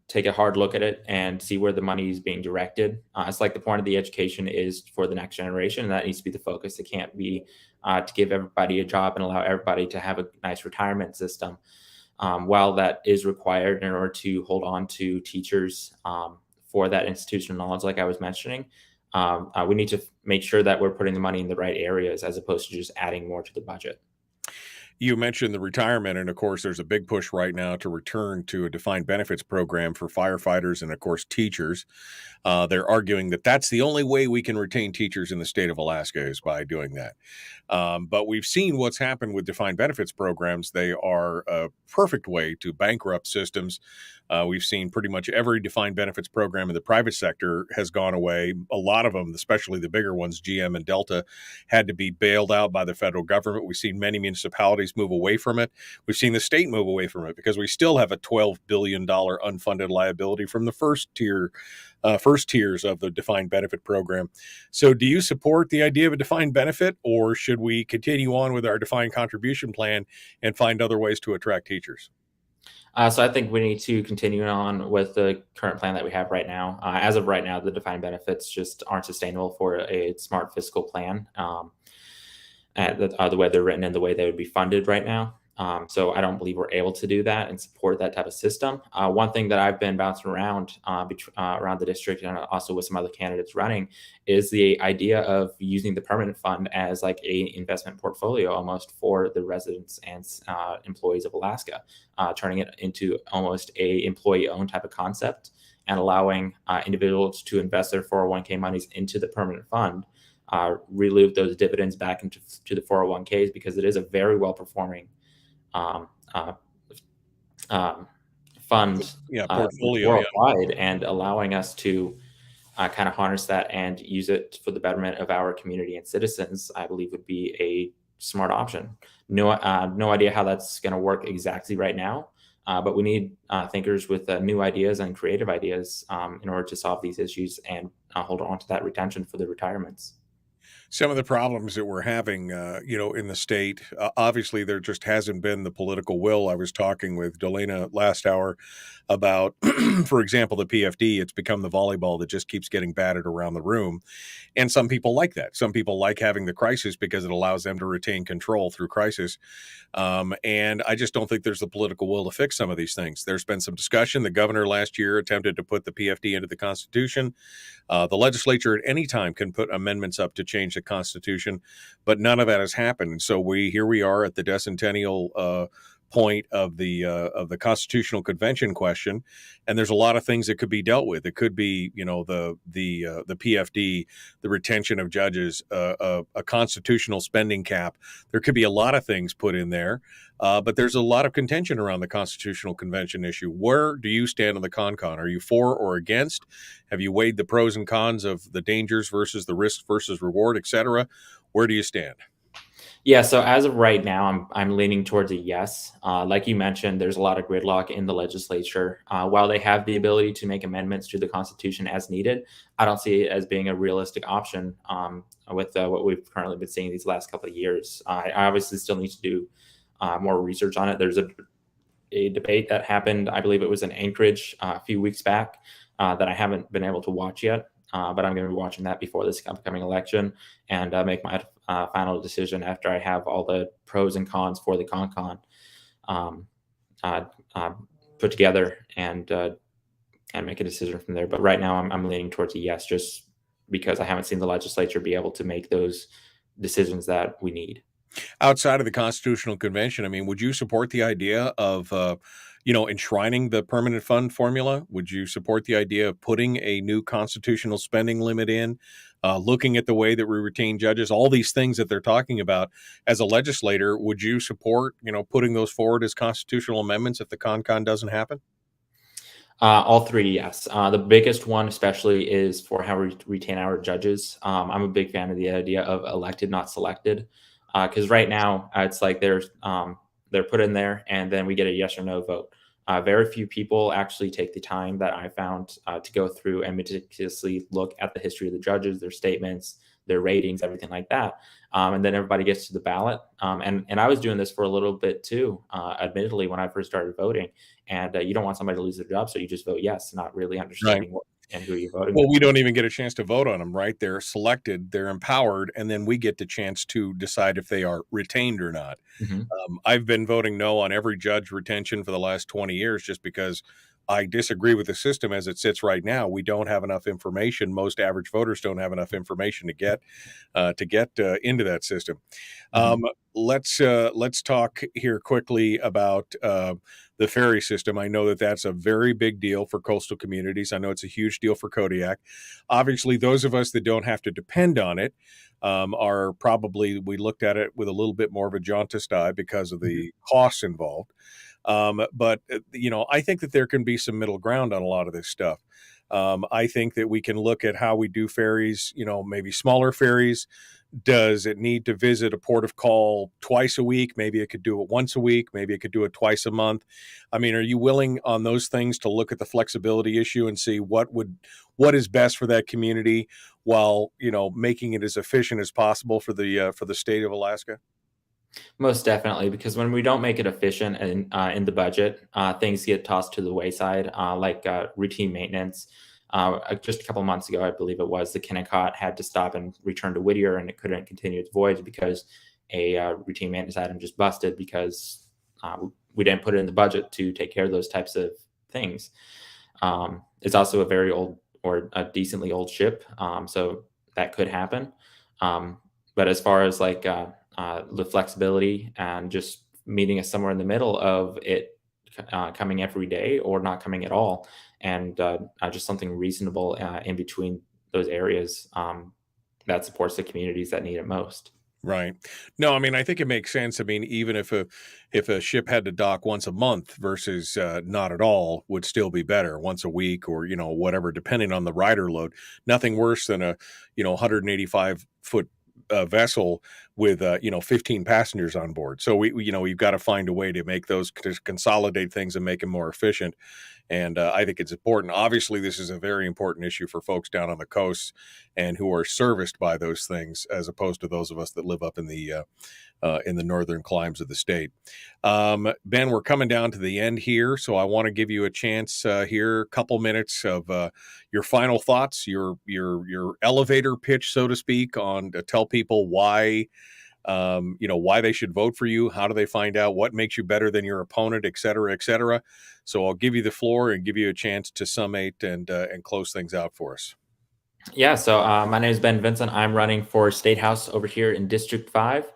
take a hard look at it and see where the money is being directed. It's like the point of the education is for the next generation, and that needs to be the focus. It can't be to give everybody a job and allow everybody to have a nice retirement system. While that is required in order to hold on to teachers for that institutional knowledge, like I was mentioning, we need to make sure that we're putting the money in the right areas as opposed to just adding more to the budget. You mentioned the retirement, and of course, there's a big push right now to return to a defined benefits program for firefighters and, of course, teachers. They're arguing that that's the only way we can retain teachers in the state of Alaska is by doing that. But we've seen what's happened with defined benefits programs. They are a perfect way to bankrupt systems. We've seen pretty much every defined benefits program in the private sector has gone away. A lot of them, especially the bigger ones, GM and Delta, had to be bailed out by the federal government. We've seen many municipalities move away from it. We've seen the state move away from it because we still have a $12 billion unfunded liability from the first tiers of the defined benefit program. So do you support the idea of a defined benefit, or should we continue on with our defined contribution plan and find other ways to attract teachers? So I think we need to continue on with the current plan that we have right now. As of right now, the defined benefits just aren't sustainable for a smart fiscal plan. The way they're written and the way they would be funded right now. So I don't believe we're able to do that and support that type of system. One thing that I've been bouncing around around the district and also with some other candidates running is the idea of using the permanent fund as like a investment portfolio almost for the residents and employees of Alaska, turning it into almost a employee-owned type of concept and allowing individuals to invest their 401k monies into the permanent fund, reloop those dividends back into the 401ks, because it is a very well-performing fund portfolio worldwide, and allowing us to kind of harness that and use it for the betterment of our community and citizens, I believe would be a smart option. No idea how that's going to work exactly right now, but we need thinkers with new ideas and creative ideas in order to solve these issues and hold on to that retention for the retirements. Some of the problems that we're having, in the state, obviously there just hasn't been the political will. I was talking with DeLena last hour about, for example, the PFD. It's become the volleyball that just keeps getting batted around the room. And some people like that. Some people like having the crisis because it allows them to retain control through crisis. And I just don't think there's the political will to fix some of these things. There's been some discussion. The governor last year attempted to put the PFD into the Constitution. The legislature at any time can put amendments up to change the Constitution, but none of that has happened. And so here we are at the decennial point of the Constitutional Convention question, and there's a lot of things that could be dealt with. It could be, the PFD, the retention of judges, a constitutional spending cap. There could be a lot of things put in there, but there's a lot of contention around the Constitutional Convention issue. Where do you stand on the con? Are you for or against? Have you weighed the pros and cons of the dangers versus the risk versus reward, et cetera? Where do you stand? Yeah, so as of right now, I'm leaning towards a yes. Like you mentioned, there's a lot of gridlock in the legislature. While they have the ability to make amendments to the Constitution as needed, I don't see it as being a realistic option with what we've currently been seeing these last couple of years. I obviously still need to do more research on it. There's a debate that happened, I believe it was in Anchorage a few weeks back, that I haven't been able to watch yet. But I'm going to be watching that before this upcoming election and make my final decision after I have all the pros and cons for the con put together and make a decision from there. But right now I'm leaning towards a yes, just because I haven't seen the legislature be able to make those decisions that we need. Outside of the Constitutional Convention, I mean, would you support the idea of enshrining the permanent fund formula? Would you support the idea of putting a new constitutional spending limit in, looking at the way that we retain judges, all these things that they're talking about as a legislator? Would you support, putting those forward as constitutional amendments if the con doesn't happen? All three, yes. The biggest one especially is for how we retain our judges. I'm a big fan of the idea of elected, not selected, because right now it's like they're put in there and then we get a yes or no vote. Very few people actually take the time that I found to go through and meticulously look at the history of the judges, their statements, their ratings, everything like that. And then everybody gets to the ballot. And I was doing this for a little bit too, admittedly, when I first started voting. And you don't want somebody to lose their job, so you just vote yes, not really understanding what and who you're voting. Well, we don't even get a chance to vote on them, right? They're selected, they're empowered, and then we get the chance to decide if they are retained or not. Mm-hmm. I've been voting no on every judge retention for the last 20 years just because I disagree with the system as it sits right now. We don't have enough information. Most average voters don't have enough information to get into that system. Mm-hmm. Let's talk here quickly about the ferry system. I know that that's a very big deal for coastal communities. I know it's a huge deal for Kodiak. Obviously, those of us that don't have to depend on it are probably, we looked at it with a little bit more of a jaundiced eye because of the costs involved. But I think that there can be some middle ground on a lot of this stuff. I think that we can look at how we do ferries, maybe smaller ferries. Does it need to visit a port of call twice a week? Maybe it could do it once a week. Maybe it could do it twice a month. I mean, are you willing on those things to look at the flexibility issue and see what is best for that community while, making it as efficient as possible for the state of Alaska? Most definitely, because when we don't make it efficient in the budget, things get tossed to the wayside, like routine maintenance. Just a couple of months ago, I believe it was, the Kodiak had to stop and return to Whittier, and it couldn't continue its voyage because a routine maintenance item just busted because we didn't put it in the budget to take care of those types of things. It's also a very old or a decently old ship, so that could happen. But as far as like the flexibility and just meeting us somewhere in the middle of it coming every day or not coming at all, and just something reasonable in between those areas that supports the communities that need it most. Right. No, I mean, I think it makes sense. I mean, even if a ship had to dock once a month versus not at all would still be better, once a week or, whatever, depending on the rider load. Nothing worse than a, 185-foot vessel with 15 passengers on board. So we've got to find a way to make those, to consolidate things and make them more efficient. And I think it's important. Obviously, this is a very important issue for folks down on the coast and who are serviced by those things, as opposed to those of us that live up in the northern climes of the state. Ben, we're coming down to the end here, so I want to give you a chance here, a couple minutes of your final thoughts, your elevator pitch, so to speak, on to tell people why. Why they should vote for you. How do they find out what makes you better than your opponent, et cetera, et cetera. So I'll give you the floor and give you a chance to summate and close things out for us. Yeah. So my name is Ben Vincent. I'm running for State House over here in District 5.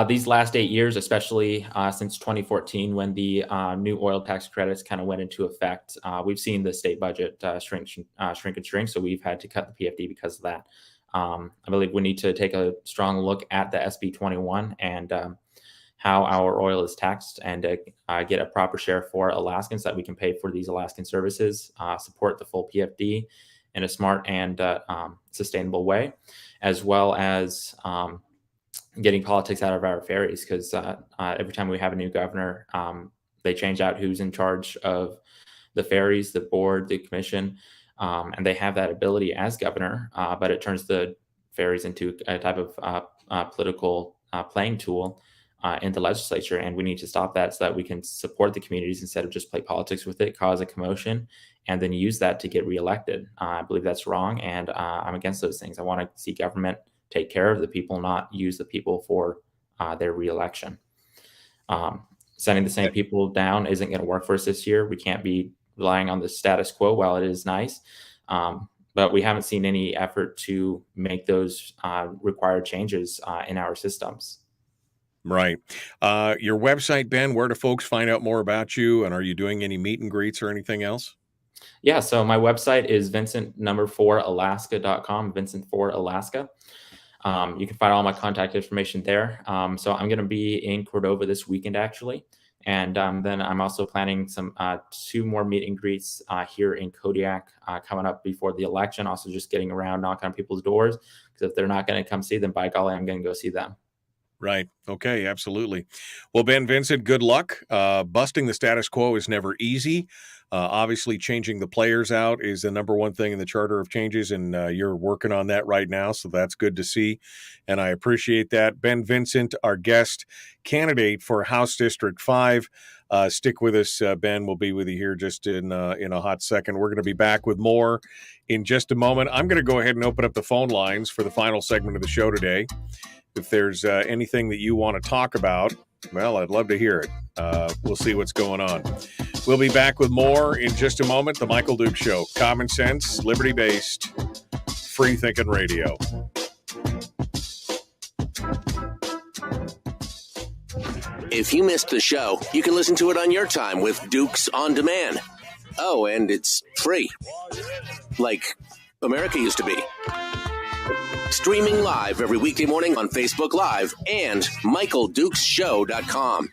These last 8 years, especially since 2014, when the new oil tax credits kind of went into effect, we've seen the state budget shrink. So we've had to cut the PFD because of that. I believe we need to take a strong look at the SB 21 and how our oil is taxed, and get a proper share for Alaskans, that we can pay for these Alaskan services, support the full PFD in a smart and sustainable way, as well as getting politics out of our ferries, because every time we have a new governor, they change out who's in charge of the ferries, the board, the commission. And they have that ability as governor, but it turns the ferries into a type of political playing tool in the legislature. And we need to stop that so that we can support the communities instead of just play politics with it, cause a commotion, and then use that to get reelected. I believe that's wrong, and I'm against those things. I want to see government take care of the people, not use the people for their reelection. Sending the same people down isn't going to work for us this year. We can't be relying on the status quo. While it is nice, but we haven't seen any effort to make those required changes in our systems. Right. Your website, Ben, where do folks find out more about you? And are you doing any meet and greets or anything else? Yeah. So my website is Vincent4Alaska.com, Vincent4Alaska. You can find all my contact information there. So I'm going to be in Cordova this weekend, actually. And then I'm also planning some 2 more meet and greets here in Kodiak coming up before the election. Also just getting around, knocking on people's doors, because if they're not going to come see them, by golly, I'm going to go see them. Right. Okay. Absolutely. Well, Ben Vincent, good luck. Busting the status quo is never easy. Obviously, changing the players out is the number one thing in the Charter of Changes, and you're working on that right now, so that's good to see, and I appreciate that. Ben Vincent, our guest candidate for House District 5. Stick with us, Ben. We'll be with you here just in a hot second. We're going to be back with more in just a moment. I'm going to go ahead and open up the phone lines for the final segment of the show today. If there's anything that you want to talk about, well, I'd love to hear it. We'll see what's going on. We'll be back with more in just a moment. The Michael Duke Show. Common sense, liberty-based, free-thinking radio. If you missed the show, you can listen to it on your time with Dukes On Demand. Oh, and it's free. Like America used to be. Streaming live every weekday morning on Facebook Live and MichaelDukesShow.com.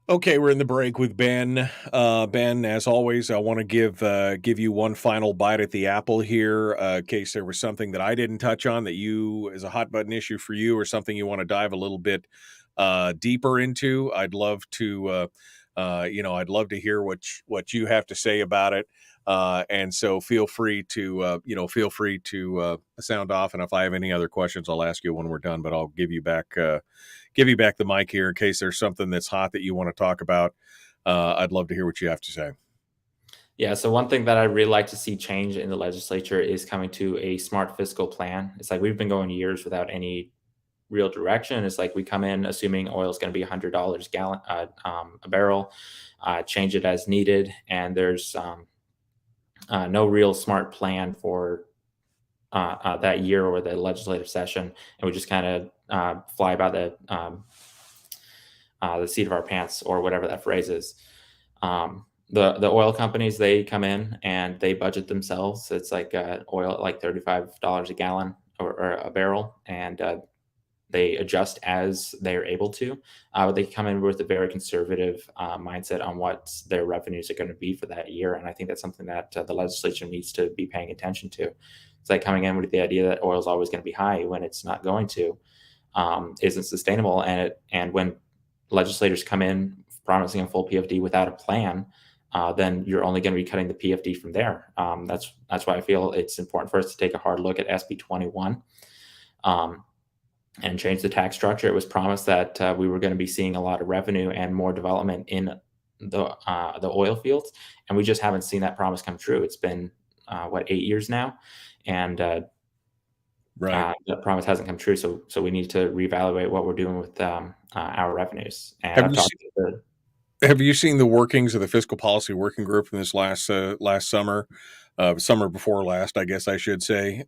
Okay, we're in the break with Ben. Ben, as always, I want to give you one final bite at the apple here, in case there was something that I didn't touch on that you, is a hot button issue for you, or something you want to dive a little bit deeper into. I'd love to, I'd love to hear what you have to say about it. And so feel free to sound off. And if I have any other questions, I'll ask you when we're done, but I'll give you back the mic here in case there's something that's hot that you want to talk about. I'd love to hear what you have to say. Yeah. So one thing that I'd really like to see change in the legislature is coming to a smart fiscal plan. It's like we've been going years without any real direction. It's like we come in assuming oil is going to be $100 a barrel, change it as needed, and there's no real smart plan for that year or the legislative session, and we just kind of fly by the seat of our pants, or whatever that phrase is. The oil companies, they come in and they budget themselves. It's like oil at like $35 a gallon or a barrel, and they adjust as they're able to. But they come in with a very conservative mindset on what their revenues are going to be for that year, and I think that's something that the legislature needs to be paying attention to. It's like coming in with the idea that oil is always going to be high when it's not going to, isn't sustainable. And when legislators come in promising a full PFD without a plan, then you're only going to be cutting the PFD from there. That's why I feel it's important for us to take a hard look at SB 21 and change the tax structure. It was promised that we were going to be seeing a lot of revenue and more development in the oil fields, and we just haven't seen that promise come true. It's been 8 years now, and right. The promise hasn't come true. So we need to reevaluate what we're doing with our revenues. And have you seen the workings of the fiscal policy working group from this last summer, summer before last, I guess I should say,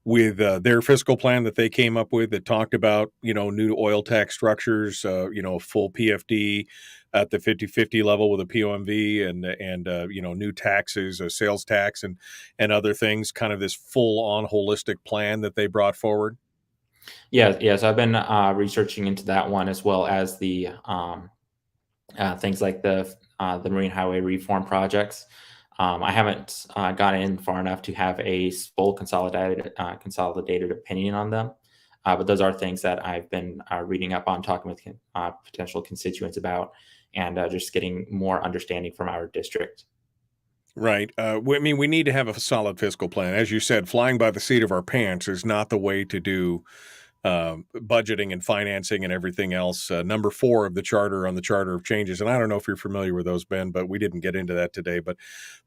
with their fiscal plan that they came up with that talked about, new oil tax structures, full PFD at the 50/50 level with a POMV and new taxes, a sales tax and other things, kind of this full on holistic plan that they brought forward? Yes. I've been researching into that one, as well as the things like the Marine Highway Reform projects. I haven't gone in far enough to have a full consolidated opinion on them, but those are things that I've been reading up on, talking with potential constituents about, and just getting more understanding from our district. Right. We need to have a solid fiscal plan. As you said, flying by the seat of our pants is not the way to do budgeting and financing and everything else. Number 4 of the charter, on the Charter of Changes, and I don't know if you're familiar with those, Ben, but we didn't get into that today. But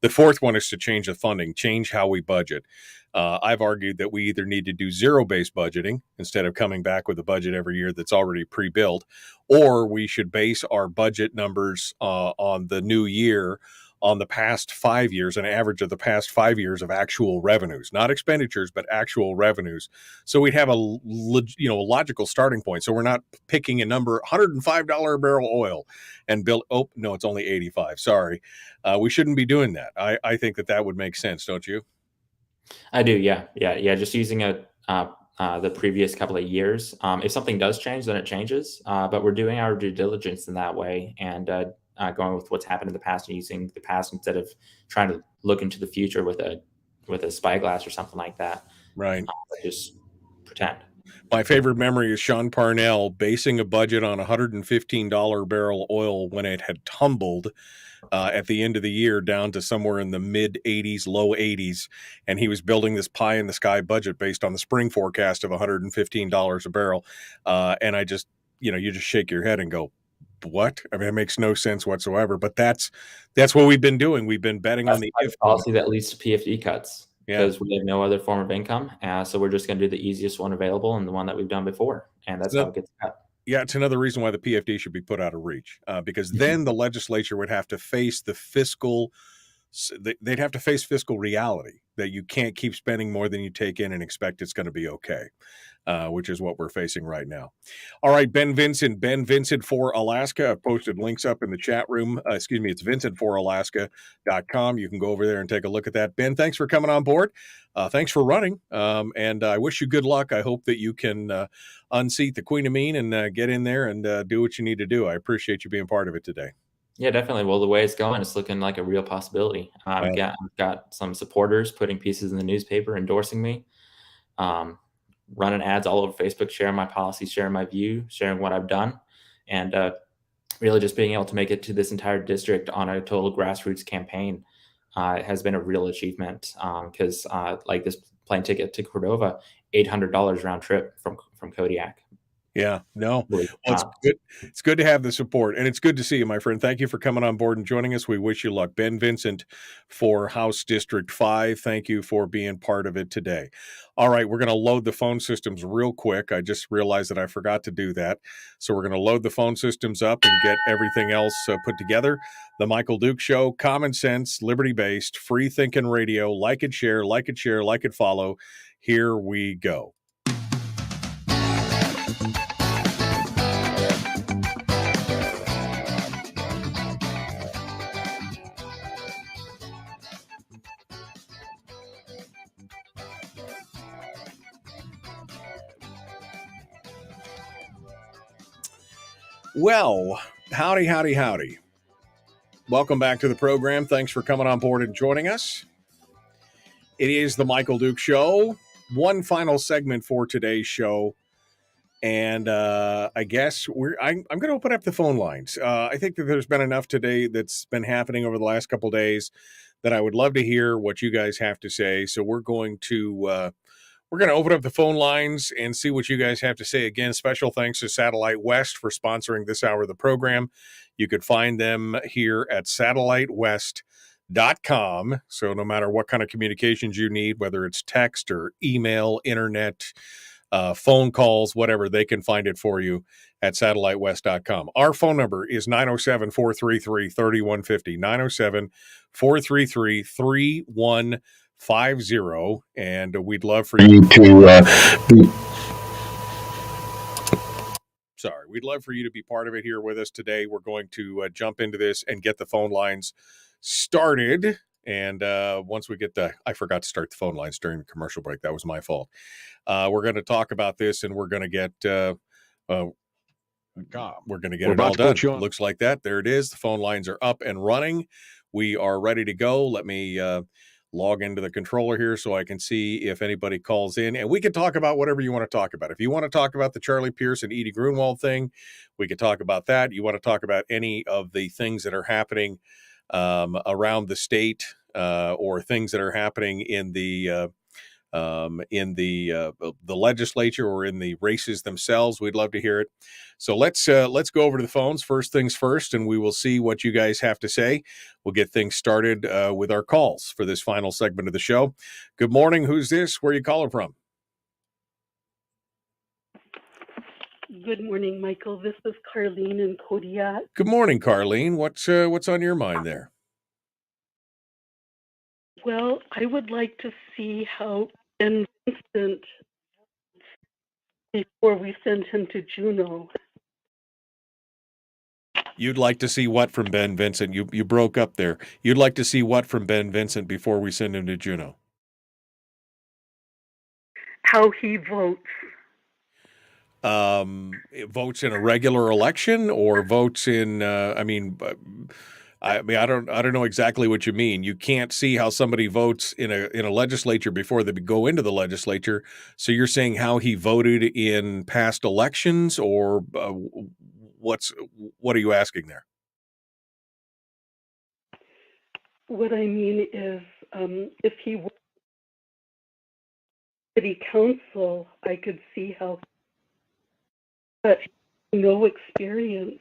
the 4th one is to change the funding, change how we budget. I've argued that we either need to do zero-based budgeting instead of coming back with a budget every year that's already pre-built, or we should base our budget numbers on the new year on the past 5 years, an average of the past 5 years of actual revenues, not expenditures, but actual revenues. So we'd have a logical starting point. So we're not picking a number, $105 a barrel oil, and build. Oh no, it's only 85. Sorry, we shouldn't be doing that. I think that would make sense, don't you? I do. Yeah. Just using the previous couple of years. If something does change, then it changes. But we're doing our due diligence in that way, and going with what's happened in the past and using the past instead of trying to look into the future with a spyglass or something like that. Right. Just pretend. My favorite memory is Sean Parnell basing a budget on $115 barrel oil when it had tumbled at the end of the year down to somewhere in the mid 80s, low 80s. And he was building this pie in the sky budget based on the spring forecast of $115 a barrel. And I just, you just shake your head and go, what? I mean, it makes no sense whatsoever, but that's what we've been doing. We've been betting on the policy that leads to PFD cuts, because we have no other form of income. So we're just going to do the easiest one available and the one that we've done before. And that's how it gets cut. Yeah, it's another reason why the PFD should be put out of reach, because then the legislature would have to face they'd have to face fiscal reality that you can't keep spending more than you take in and expect it's going to be okay, which is what we're facing right now. All right, Ben Vincent for Alaska. I've posted links up in the chat room. It's vincentforalaska.com. You can go over there and take a look at that. Ben, thanks for coming on board. Thanks for running. And I wish you good luck. I hope that you can unseat the Queen of Mean and get in there and do what you need to do. I appreciate you being part of it today. Yeah, definitely. Well, the way it's going, it's looking like a real possibility. I've got some supporters putting pieces in the newspaper, endorsing me, running ads all over Facebook, sharing my policies, sharing my view, sharing what I've done, and really just being able to make it to this entire district on a total grassroots campaign has been a real achievement, because like this plane ticket to Cordova, $800 round trip from Kodiak. Yeah, no. Well, Like, it's good. It's good to have the support, and it's good to see you, my friend. Thank you for coming on board and joining us. We wish you luck. Ben Vincent for House District 5. Thank you for being part of it today. All right, we're going to load the phone systems real quick. I just realized that I forgot to do that. So we're going to load the phone systems up and get everything else put together. The Michael Duke Show, common sense, liberty-based, free-thinking radio. Like it, share, like it, share, like it, follow. Here we go. Well, howdy, howdy, howdy. Welcome back to the program. Thanks for coming on board and joining us. It is the Michael Duke Show. One final segment for today's show. And I guess I'm going to open up the phone lines. I think that there's been enough today that's been happening over the last couple of days that I would love to hear what you guys have to say. So we're going to open up the phone lines and see what you guys have to say. Again, special thanks to Satellite West for sponsoring this hour of the program. You could find them here at satellitewest.com. So no matter what kind of communications you need, whether it's text or email, internet, phone calls, whatever, they can find it for you at satellitewest.com. Our phone number is 907-433-3150, 907-433-3150, and we'd love for you to we'd love for you to be part of it here with us today. We're going to jump into this and get the phone lines started. And once we get I forgot to start the phone lines during the commercial break. That was my fault. We're going to talk about this, and we're going to get it all done. Looks like that. There it is. The phone lines are up and running. We are ready to go. Let me log into the controller here so I can see if anybody calls in, and we can talk about whatever you want to talk about. If you want to talk about the Charlie Pierce and Edie Grunwald thing, we can talk about that. You want to talk about any of the things that are happening around the state or things that are happening in the legislature or in the races themselves, we'd love to hear it. So let's go over to the phones. First things first, and we will see what you guys have to say. We'll get things started with our calls for this final segment of the show. Good morning. Who's this? Where are you calling from? Good morning, Michael. This is Carlene in Kodiak. Good morning, Carlene. What's on your mind there? Well, I would like to see how Ben Vincent before we send him to Juneau. You'd like to see what from Ben Vincent? You broke up there. You'd like to see what from Ben Vincent before we send him to Juneau? How he votes. Votes in a regular election or votes in I don't know exactly what you mean. You can't see how somebody votes in a legislature before they go into the legislature. So you're saying how he voted in past elections, or what are you asking there? What I mean is, if he were city council, I could see how, but no experience.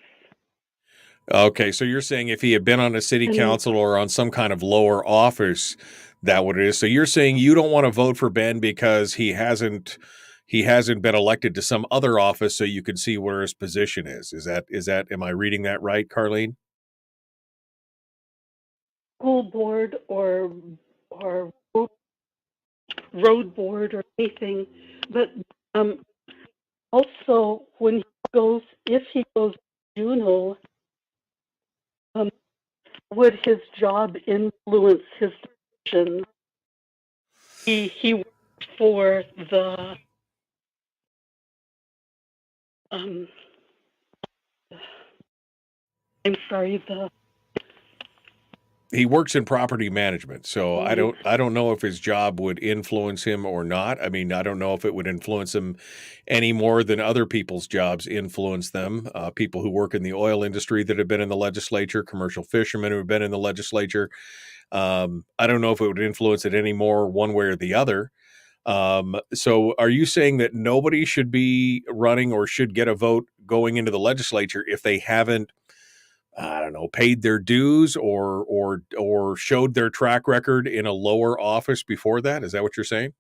Okay, so you're saying if he had been on a city council or on some kind of lower office, that what it is. So you're saying you don't want to vote for Ben because he hasn't been elected to some other office, so you can see where his position is. Is that am I reading that right, Carlene? School board or road board or anything, but also if he goes to Juneau, would his job influence his decision? He worked for the he works in property management, so I don't know if his job would influence him or not. I mean, I don't know if it would influence him any more than other people's jobs influence them. People who work in the oil industry that have been in the legislature, commercial fishermen who have been in the legislature. I don't know if it would influence it any more one way or the other. So are you saying that nobody should be running or should get a vote going into the legislature if they haven't, I don't know, paid their dues or showed their track record in a lower office before that? Is that what you're saying?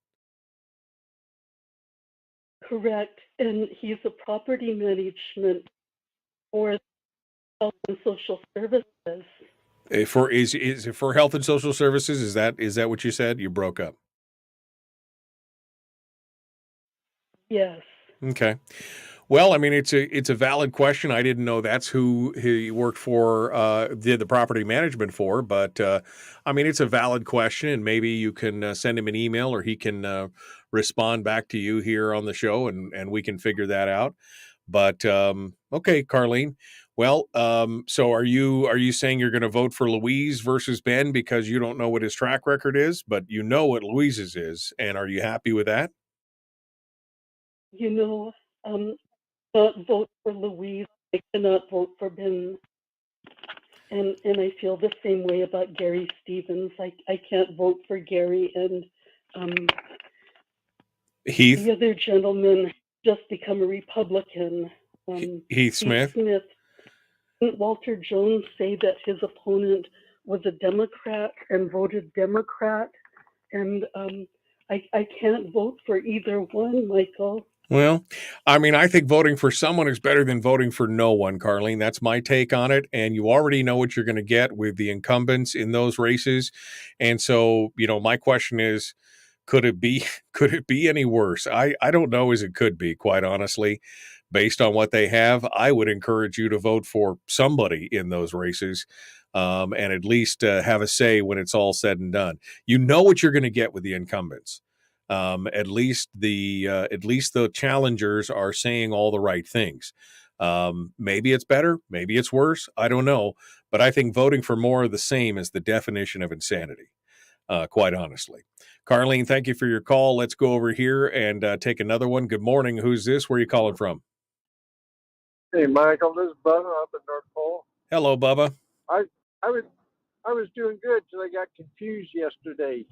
Correct. And he's a property management for health and social services. For is it for health and social services? Is that what you said? You broke up. Yes. Okay. Well, I mean, it's a valid question. I didn't know that's who he worked for, did the property management for, but I mean, it's a valid question, and maybe you can send him an email or he can respond back to you here on the show, and we can figure that out. But okay, Carlene. Well, so are you saying you're going to vote for Louise versus Ben because you don't know what his track record is, but you know what Louise's is, and are you happy with that? You know, not vote for Louise. I cannot vote for Ben. And I feel the same way about Gary Stevens. I can't vote for Gary, and Heath? the other gentleman just become a Republican. Heath Smith? Didn't Walter Jones say that his opponent was a Democrat and voted Democrat? And I can't vote for either one, Michael. Well, I mean, I think voting for someone is better than voting for no one, Carlene. That's my take on it. And you already know what you're going to get with the incumbents in those races. And so, my question is, could it be any worse? I don't know as it could be, quite honestly. Based on what they have, I would encourage you to vote for somebody in those races and at least have a say when it's all said and done. You know what you're going to get with the incumbents. At least the challengers are saying all the right things. Maybe it's better, maybe it's worse. I don't know. But I think voting for more of the same is the definition of insanity, quite honestly. Carlene, thank you for your call. Let's go over here and take another one. Good morning. Who's this? Where are you calling from? Hey, Michael, this is Bubba up in North Pole. Hello, Bubba. I was doing good till I got confused yesterday.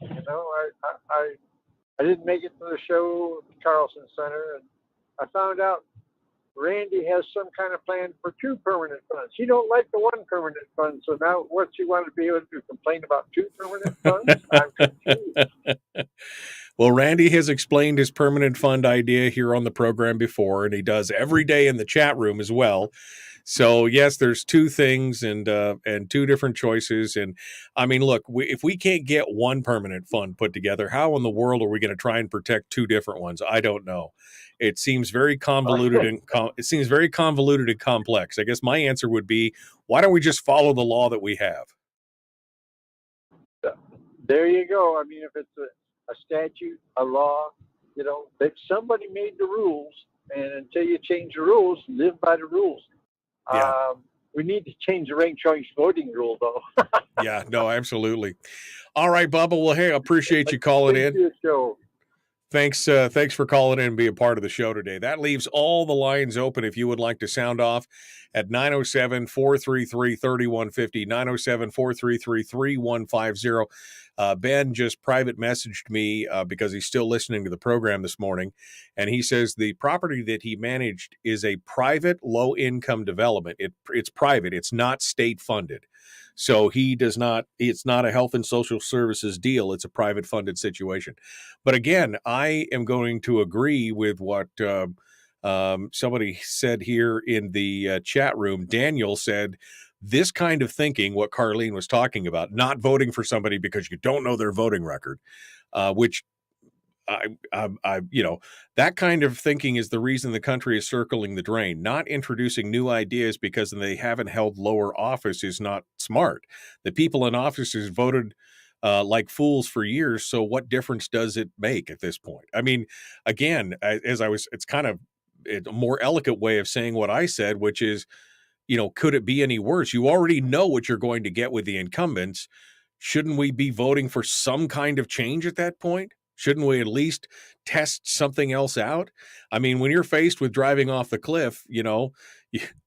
I didn't make it to the show at the Carlson Center, and I found out Randy has some kind of plan for 2 permanent funds. He don't like the 1 permanent fund, so now what's he want to be able to complain about 2 permanent funds? I'm confused. Well, Randy has explained his permanent fund idea here on the program before, and he does every day in the chat room as well. So yes, there's 2 things and 2 different choices. And I mean, look, if we can't get 1 permanent fund put together, how in the world are we going to try and protect 2 different ones? I don't know. It seems very convoluted and complex. I guess my answer would be, why don't we just follow the law that we have? There you go. I mean, if it's a statute, a law, that somebody made the rules, and until you change the rules, live by the rules. Yeah. We need to change the ranked choice voting rule, though. Yeah, no, absolutely. All right, Bubba. Well, hey, I appreciate you calling in. Thanks for calling in and being part of the show today. That leaves all the lines open if you would like to sound off at 907-433-3150, 907-433-3150. Ben just private messaged me because he's still listening to the program this morning, and he says the property that he managed is a private low-income development. It's private. It's not state-funded. So it's not a health and social services deal. It's a private funded situation. But again, I am going to agree with what somebody said here in the chat room. Daniel said, this kind of thinking, what Carlene was talking about, not voting for somebody because you don't know their voting record, which that kind of thinking is the reason the country is circling the drain. Not introducing new ideas because they haven't held lower office is not smart. The people in offices voted like fools for years. So what difference does it make at this point? I mean, again, it's kind of a more eloquent way of saying what I said, which is, could it be any worse? You already know what you're going to get with the incumbents. Shouldn't we be voting for some kind of change at that point? Shouldn't we at least test something else out? I mean, when you're faced with driving off the cliff,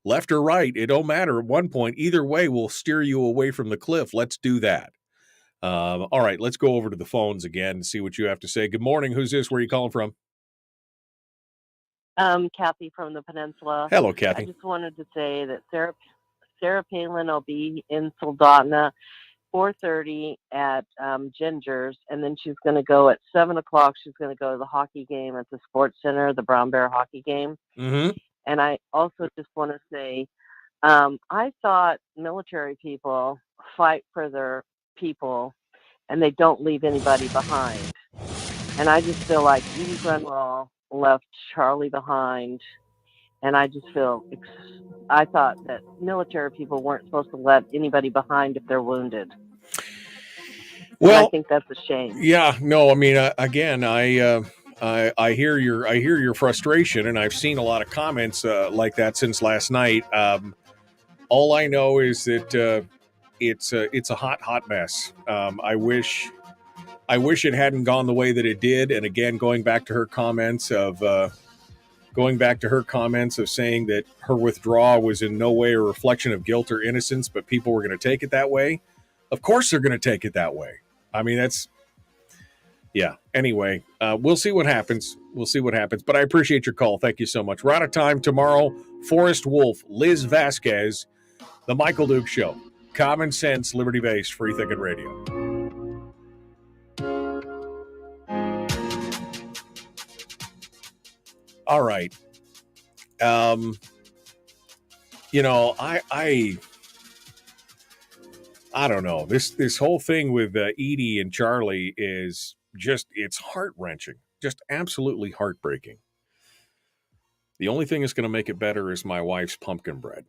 left or right, it don't matter. At one point, either way will steer you away from the cliff. Let's do that. All right, let's go over to the phones again and see what you have to say. Good morning. Who's this? Where are you calling from? Kathy from the Peninsula. Hello, Kathy. I just wanted to say that Sarah Palin will be in Soldotna 4:30 at Ginger's, and then she's going to go at 7 o'clock. She's going to go to the hockey game at the Sports Center, the Brown Bear hockey game. Mm-hmm. And I also just want to say, I thought military people fight for their people, and they don't leave anybody behind. And I just feel like Edie Grunwald left Charlie behind, and I just feel I thought that military people weren't supposed to let anybody behind if they're wounded. Well, and I think that's a shame. Yeah, no, I mean, again, I hear your frustration, and I've seen a lot of comments like that since last night. All I know is that it's a hot mess. I wish it hadn't gone the way that it did. And again, going back to her comments of saying that her withdrawal was in no way a reflection of guilt or innocence, but people were going to take it that way. Of course they're going to take it that way. I mean, yeah. Anyway, we'll see what happens. But I appreciate your call. Thank you so much. We're out of time. Tomorrow, Forrest Wolf, Liz Vasquez, The Michael Duke Show. Common sense, liberty-based, free thinking radio. All right. I don't know. This whole thing with Edie and Charlie is just, it's heart-wrenching. Just absolutely heartbreaking. The only thing that's going to make it better is my wife's pumpkin bread.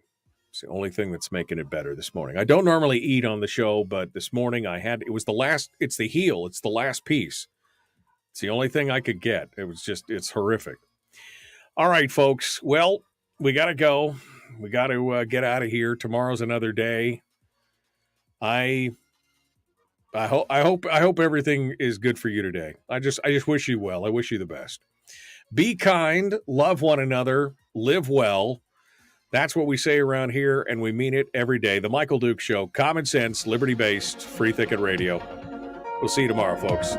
It's the only thing that's making it better this morning. I don't normally eat on the show, but this morning it's the last piece. It's the only thing I could get. It's horrific. All right, folks. Well, we got to go. We got to get out of here. Tomorrow's another day. I hope everything is good for you today. I just wish you well. I wish you the best. Be kind, love one another, live well. That's what we say around here, and we mean it every day. The Michael Duke Show, common sense, liberty-based, free thinking radio. We'll see you tomorrow, folks.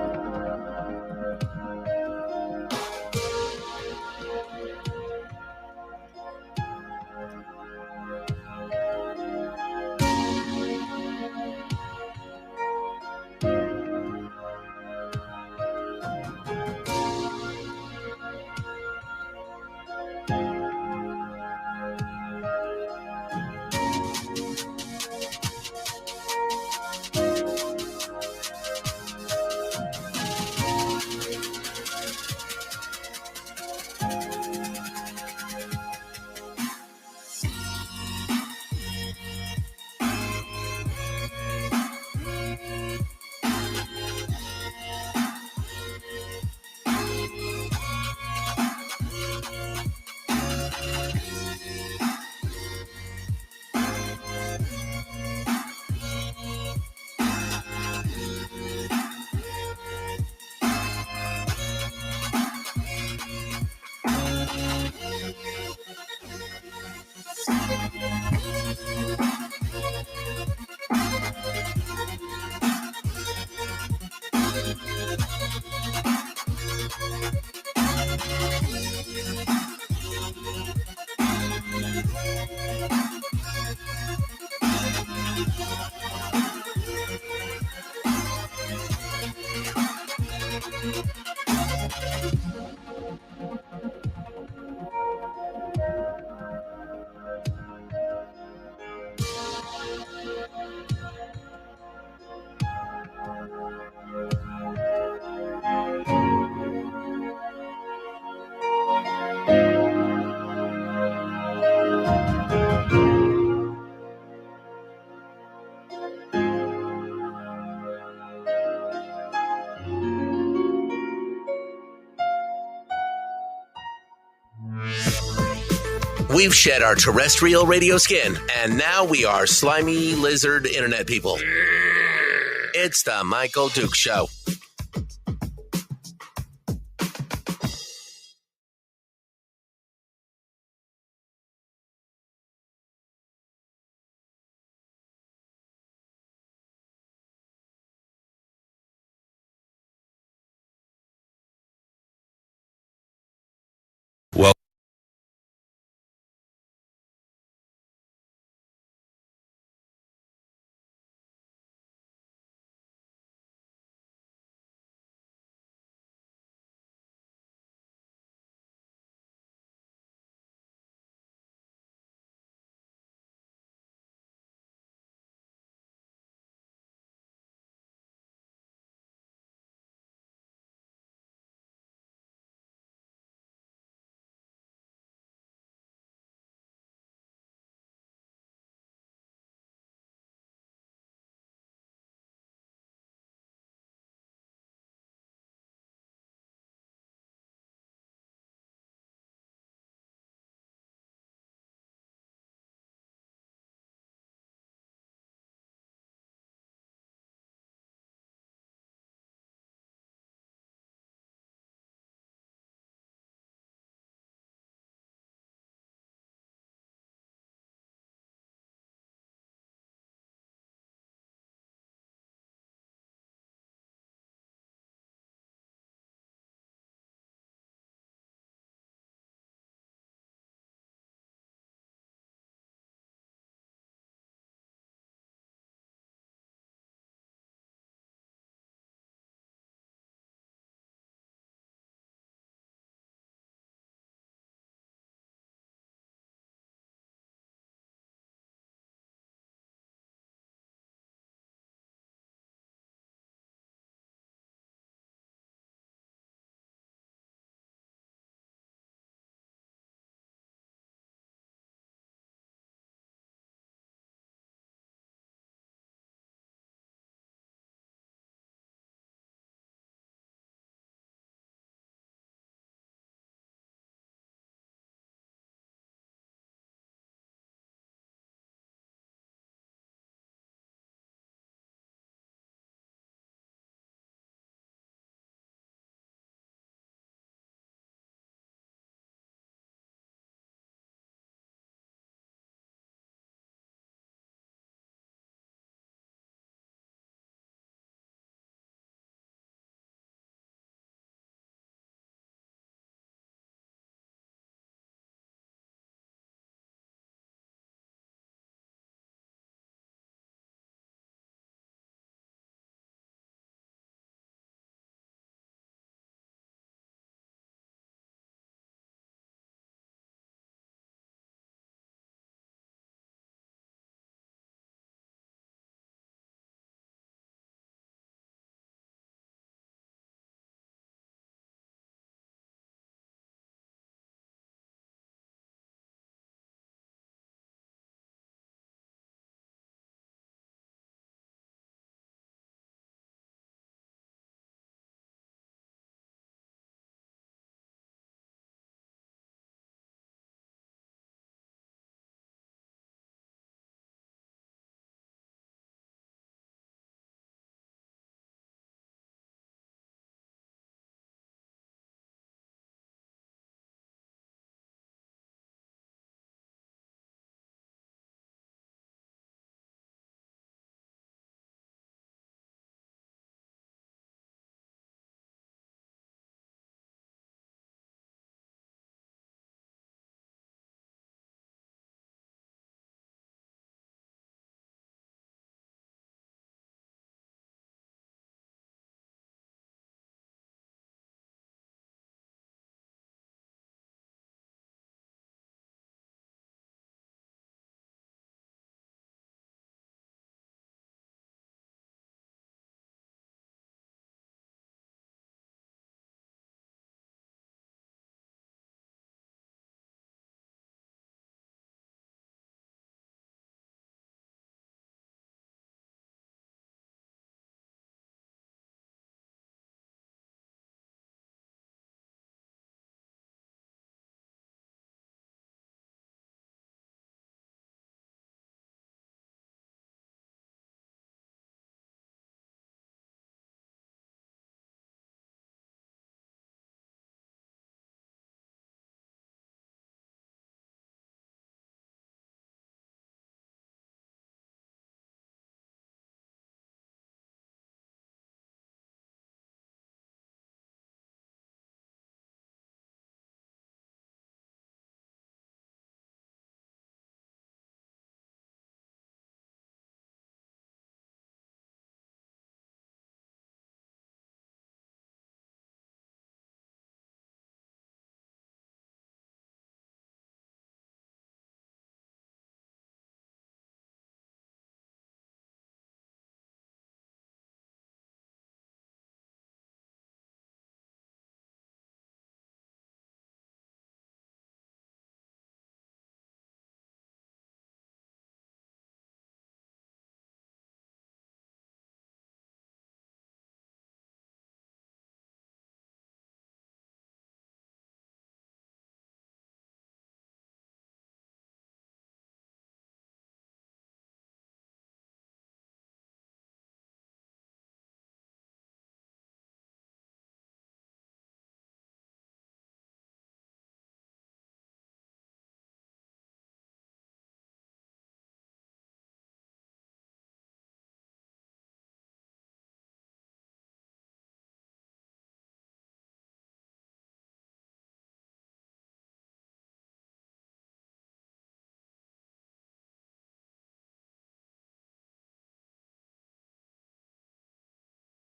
We've shed our terrestrial radio skin, and now we are slimy lizard internet people. It's the Michael Duke Show.